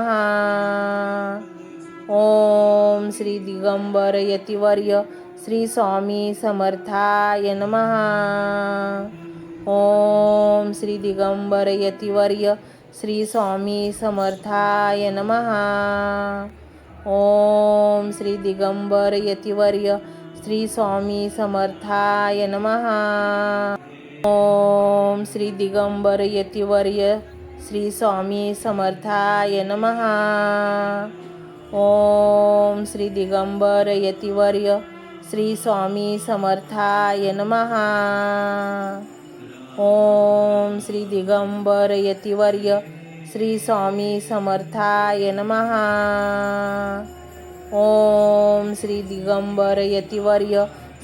S1: ओम श्री दिगंबर यतिवर्य श्री स्वामी समर्थाय नमः. ओम श्री दिगंबर यतिवर्य श्री स्वामी समर्थाय नमः. ओम श्री दिगंबर यतिवर्य श्री स्वामी समर्थाय नमः. ओम श्री दिगंबर यतिवर्य श्री स्वामी समर्थाय नमः. ओम श्री दिगंबर यतिवर्य श्री स्वामी समर्थाय नमः. ओम श्री दिगंबर यतिवर्य श्री स्वामी समर्थाय नमः. ओम श्री दिगंबर यतिवर्य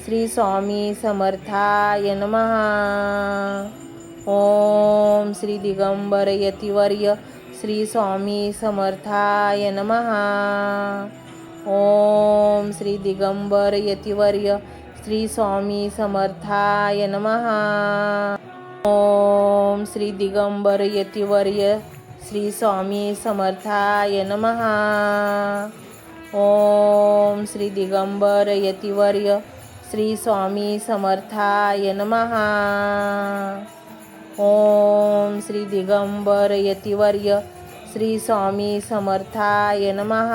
S1: श्री स्वामी समर्थाय नमः. ओम श्री दिगंबर यतिवर्य श्री स्वामी समर्थाय नमः. ओम श्री दिगंबर यतिवर्य श्री स्वामी समर्थाय नमः. ओम श्री दिगंबर यतिवर्य श्री स्वामी समर्थाय नमः. ओम श्री दिगंबर यतिवर्य श्री स्वामी समर्थाय नमः. ओम श्री दिगंबर यतिवर्य श्री स्वामी समर्थाय नमः.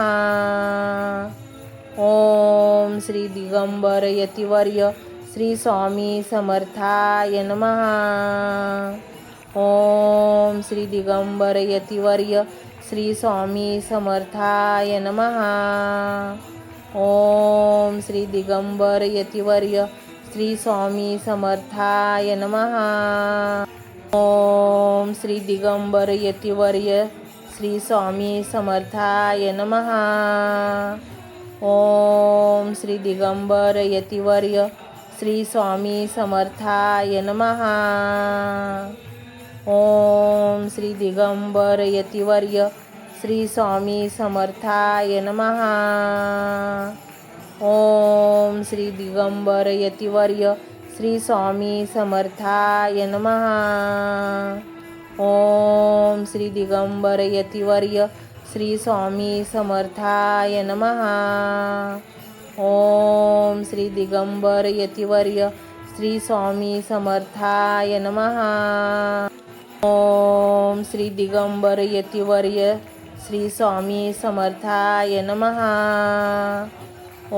S1: ओम श्री दिगंबर यतिवर्य श्री स्वामी समर्थाय नमः. ओम श्री दिगंबर यतिवर्य श्री स्वामी समर्थाय नमः. ओम श्री दिगंबर यतिवर्य श्री स्वामी समर्थाय नमः. ओम श्री दिगंबर यतिवर्य श्री स्वामी समर्थाय नमः. ओम श्री दिगंबर यतिवर्य श्री स्वामी समर्थाय नमः. ओम श्री दिगंबर यतिवर्य श्री स्वामी समर्थाय नमः. ओम श्री दिगंबर यतिवर्य श्री स्वामी समर्थाय नमः. ओम श्री दिगंबर यतिवर्य श्री स्वामी समर्थाय नमः. ओम श्री दिगंबर यतिवर्य श्री स्वामी समर्थाय नमः. ओम श्री दिगंबर यतिवर्य श्री स्वामी समर्थाय नमः.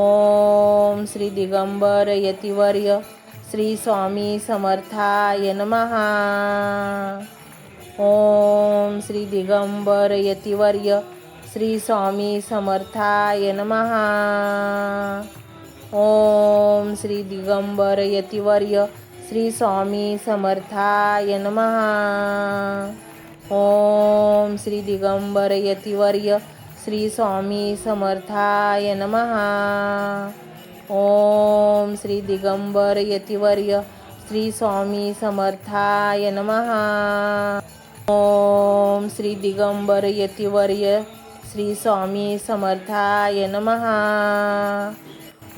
S1: ओम श्री दिगंबर यतिवर्य श्री स्वामी समर्थाय नमः. ओम श्री दिगंबर यतिवर्य श्री स्वामी समर्थाय नमः. ओम श्री दिगंबर यतिवर्य श्री स्वामी समर्थाय नमः. ओम श्री दिगंबर यतिवर्य श्री स्वामी समर्थाय नमः. ओम श्री दिगंबर यतिवर्य श्री स्वामी समर्थाय नमः. ओम श्री दिगंबर यतिवर्य श्री स्वामी समर्थाय नमः.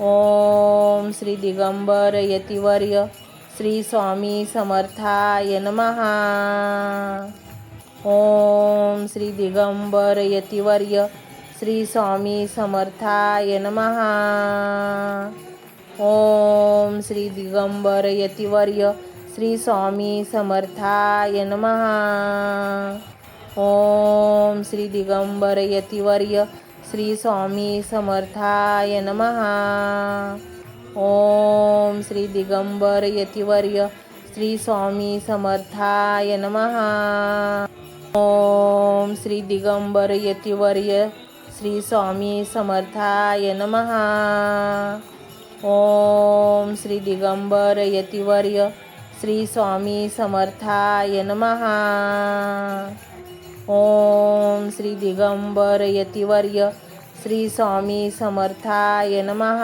S1: ओम श्री दिगंबर यतिवर्य श्री स्वामी समर्थाय नमः. ओम श्री दिगंबर यतिवर्य श्री स्वामी समर्थाय नमः. ओम श्री दिगंबर यतिवर्य श्री स्वामी समर्थाय नमः. ओम श्री दिगंबर यतिवर्य श्री स्वामी समर्थाय नमः. ओम श्री दिगंबर यतिवर्य श्री स्वामी समर्थाय नमः. ओम श्री दिगंबर यतिवर्य श्री स्वामी समर्थाय नमः. ओम श्री दिगंबर यतिवर्य श्री स्वामी समर्थाय नमः. ओम श्री दिगंबर यतिवर्य श्री स्वामी समर्थाय नमः.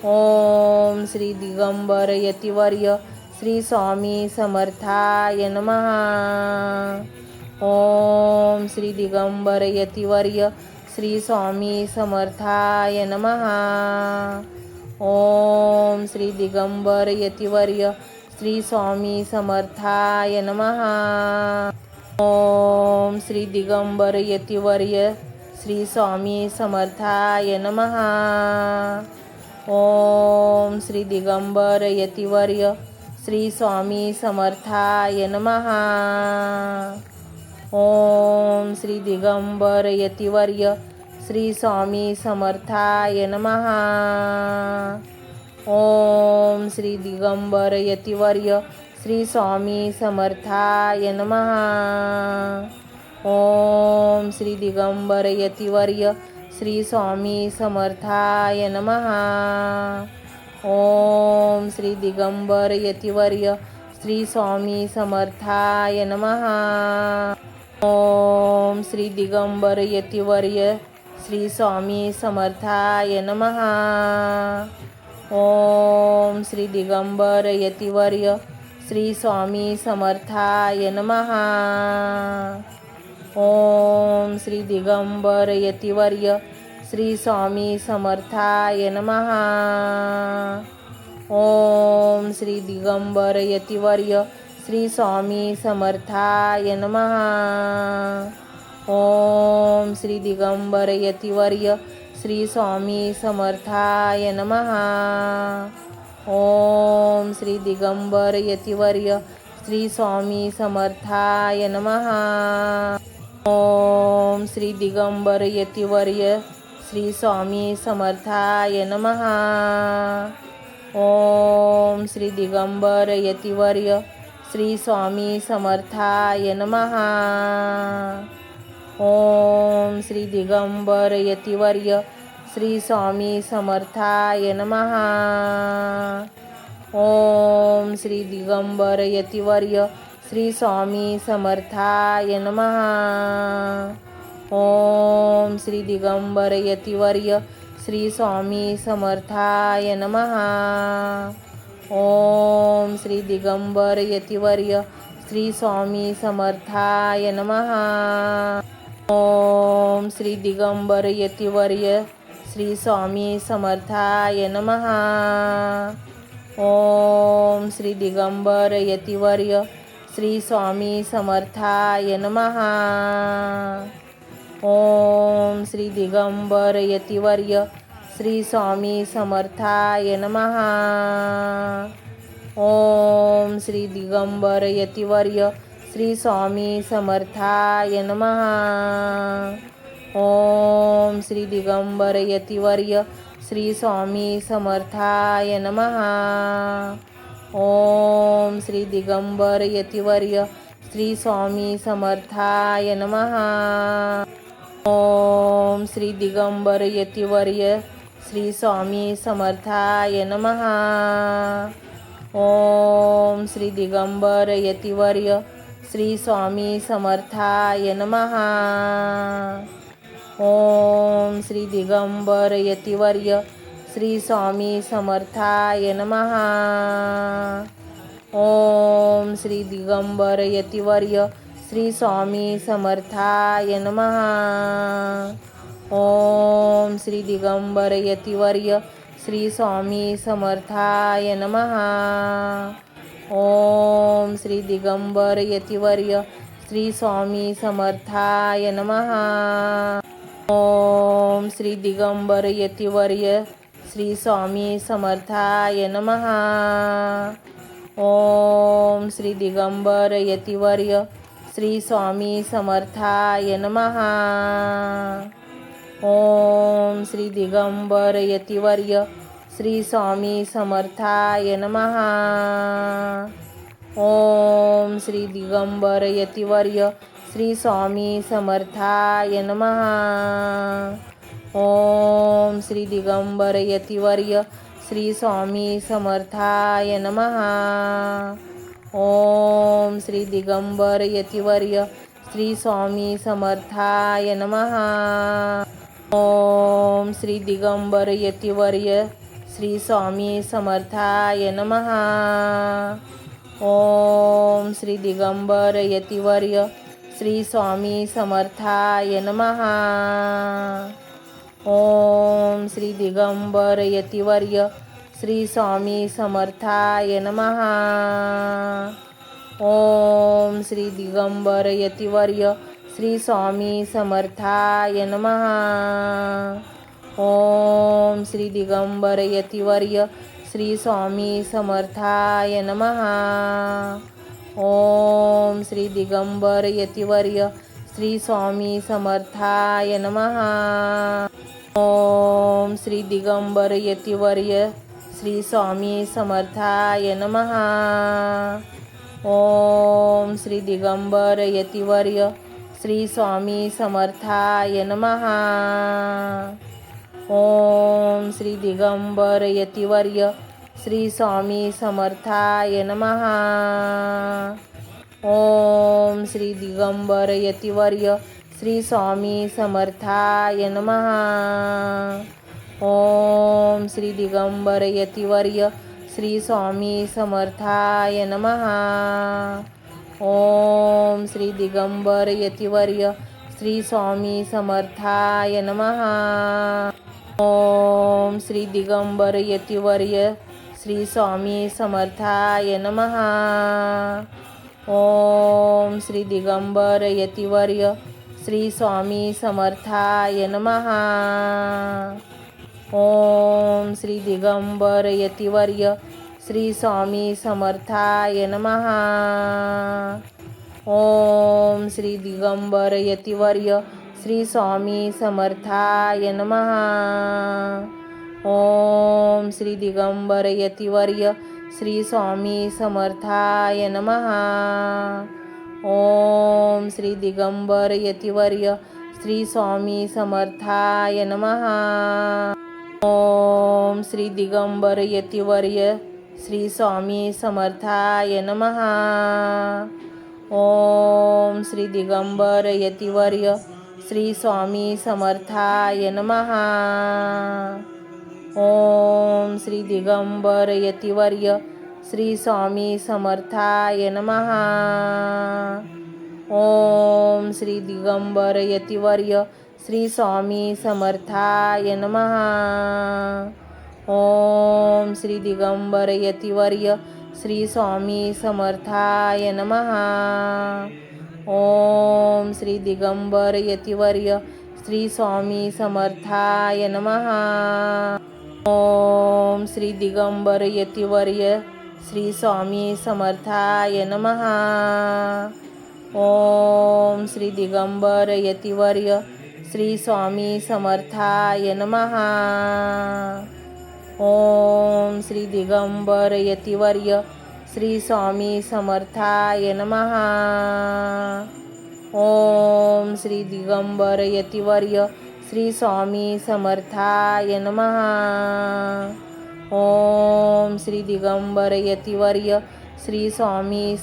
S1: ओम श्री दिगंबर यतिवर्य श्री स्वामी समर्थाय नमः. ओम श्री दिगंबर यतिवर्य श्री स्वामी समर्थाय नमः. ओम श्री दिगंबर यतिवर्य श्री स्वामी समर्थाय नमः. ओम श्री दिगंबर यतिवर्य श्री स्वामी समर्थाय नमः. ओम श्री दिगंबर यतिवर्य श्री स्वामी समर्थाय नमः. ओम श्री दिगंबर यतिवर्य श्री स्वामी समर्थाय नमः. ओम श्री दिगंबर यतिवर्य श्री स्वामी समर्थाय नमः. ओम श्री दिगंबर यतिवर्य श्री स्वामी समर्थाय नमः. ओम श्री दिगंबर यतिवर्य श्री स्वामी समर्थाय नमः. ओम श्री दिगंबर यतिवर्य श्री स्वामी समर्थाय नमः. ओम श्री दिगंबर यतिवर्य श्री स्वामी समर्थाय नमः. ओम श्री दिगंबर यतिवर्य श्री स्वामी समर्थाय नमः. ओम श्री दिगंबर यतिवर्य श्री स्वामी समर्थाय नमः. ओम श्री दिगंबर यतिवर्य श्री स्वामी समर्थाय नमः. ओम श्री दिगंबर यतिवर्य श्री स्वामी समर्थाय नमः. ओम श्री दिगंबर यतिवर्य श्री स्वामी समर्थाय नमः. ओम श्री दिगंबर यतिवर्य श्री स्वामी समर्थाय नमः. ओम श्री दिगंबर यतिवर्य श्री स्वामी समर्थाय नमः. ओम श्री दिगंबर यतिवर्य श्री स्वामी समर्थाय नमः. ओम श्री दिगंबर यतिवर्य श्री स्वामी समर्थाय नमः. ओम श्री दिगंबर यतिवर्य श्री स्वामी समर्थाय नमः. ओम श्री दिगंबर यतिवर्य श्री स्वामी समर्थाय नमः. ओम श्री दिगंबर यतिवर्य श्री स्वामी समर्थाय नमः. ओम श्री दिगंबर यतिवर्य श्री स्वामी समर्थाय नमः. ओम श्री दिगंबर यतिवर्य श्री स्वामी समर्थाय नमः. ओम श्री दिगंबर यतिवर्य श्री स्वामी समर्थाय नमः. ओम श्री दिगंबर यतिवर्य श्री स्वामी समर्थाय नमः. ओम श्री दिगंबर यतिवर्य श्री स्वामी समर्थाय नमः. ओम श्री दिगंबर यतिवर्य श्री स्वामी समर्थाय नमः. ओम श्री दिगंबर यतिवर्य श्री स्वामी समर्थाय नमः. ओम श्री दिगंबर यतिवर्य श्री स्वामी समर्थाय नमः. ओम श्री दिगंबर यतिवर्य श्री स्वामी समर्थाय नमः. ओम श्री दिगंबर यतिवर्य श्री स्वामी समर्थाय नमः. ओम श्री दिगंबर यतिवर्य श्री स्वामी समर्थाय नमः. ओम श्री दिगंबर यतिवर्य श्री स्वामी समर्थाय नमः. ओम श्री दिगंबर यतिवर्य श्री स्वामी समर्थाय नमः. ओम श्री दिगंबर यतिवर्य श्री स्वामी समर्थाय नमः. ओम श्री दिगंबर यतिवर्य श्री स्वामी समर्थाय नमः. ओम श्री दिगंबर यतिवर्य श्री स्वामी समर्थाय नमः. ओम श्री दिगंबर यतिवर्य श्री स्वामी समर्थाय नमः. ओम श्री दिगंबर यतिवर्य श्री स्वामी समर्थाय नमः. ओम श्री दिगंबर यतिवर्य श्री स्वामी समर्थाय नमः. ओम श्री दिगंबर यतिवर्य श्री स्वामी समर्थाय नमः. ओम श्री दिगंबर यतिवर्य श्री स्वामी समर्थाय नमः. ओम श्री दिगंबर यतिवर्य श्री स्वामी समर्थाय नमः. ओम श्री दिगंबर यतिवर्य श्री स्वामी समर्थाय नमः. ओम श्री दिगंबर यतिवर्य श्री स्वामी समर्थाय नमः. ओम श्री दिगंबर यतिवर्य श्री स्वामी समर्थाय नमः. ओम श्री दिगंबर यतिवर्य श्री स्वामी समर्थाय नमः. ओम श्री दिगंबर यतिवर्य श्री स्वामी समर्थाय नमः. ओम श्री दिगंबर यतिवर्य श्री स्वामी समर्थाय नमः. ओम श्री दिगंबर यतिवर्य श्री स्वामी समर्थाय नमः. ओम श्री दिगंबर यतिवर्य श्री स्वामी समर्थाय नमः. ओम श्री दिगंबर यतिवर्य श्री स्वामी समर्थाय नमः. ओम श्री दिगंबर यतिवर्य श्री स्वामी समर्थाय नमः. ओम श्री दिगंबर यतिवर्य श्री स्वामी समर्थाय नमः. ओम श्री दिगंबर यतिवर्य श्री स्वामी समर्थाय नमः. ओम श्री दिगंबर यतिवर्य श्री स्वामी समर्थाय नमः. ओम श्री दिगंबर यतिवर्य श्री स्वामी समर्थाय नमः. ओम श्री दिगंबर यतिवर्य श्री स्वामी समर्थाय नमः. ओम श्री दिगंबर यतिवर्य श्री स्वामी समर्थाय नमः. ओम श्री दिगंबर यतिवर्य श्री स्वामी समर्थाय नमः. ओम श्री दिगंबर यतिवर्य श्री स्वामी समर्थाय नमः. ओम श्री दिगंबर यतिवर्य श्री स्वामी समर्थाय नमः. ओम श्री दिगंबर यतिवर्य श्री स्वामी समर्थाय नमः. ओम श्री दिगंबर यतिवर्य श्री स्वामी समर्थाय नमः. ओम श्री दिगंबर यतिवर्य श्री स्वामी समर्थाय नमः. ओम श्री दिगंबर यतिवर्य श्री स्वामी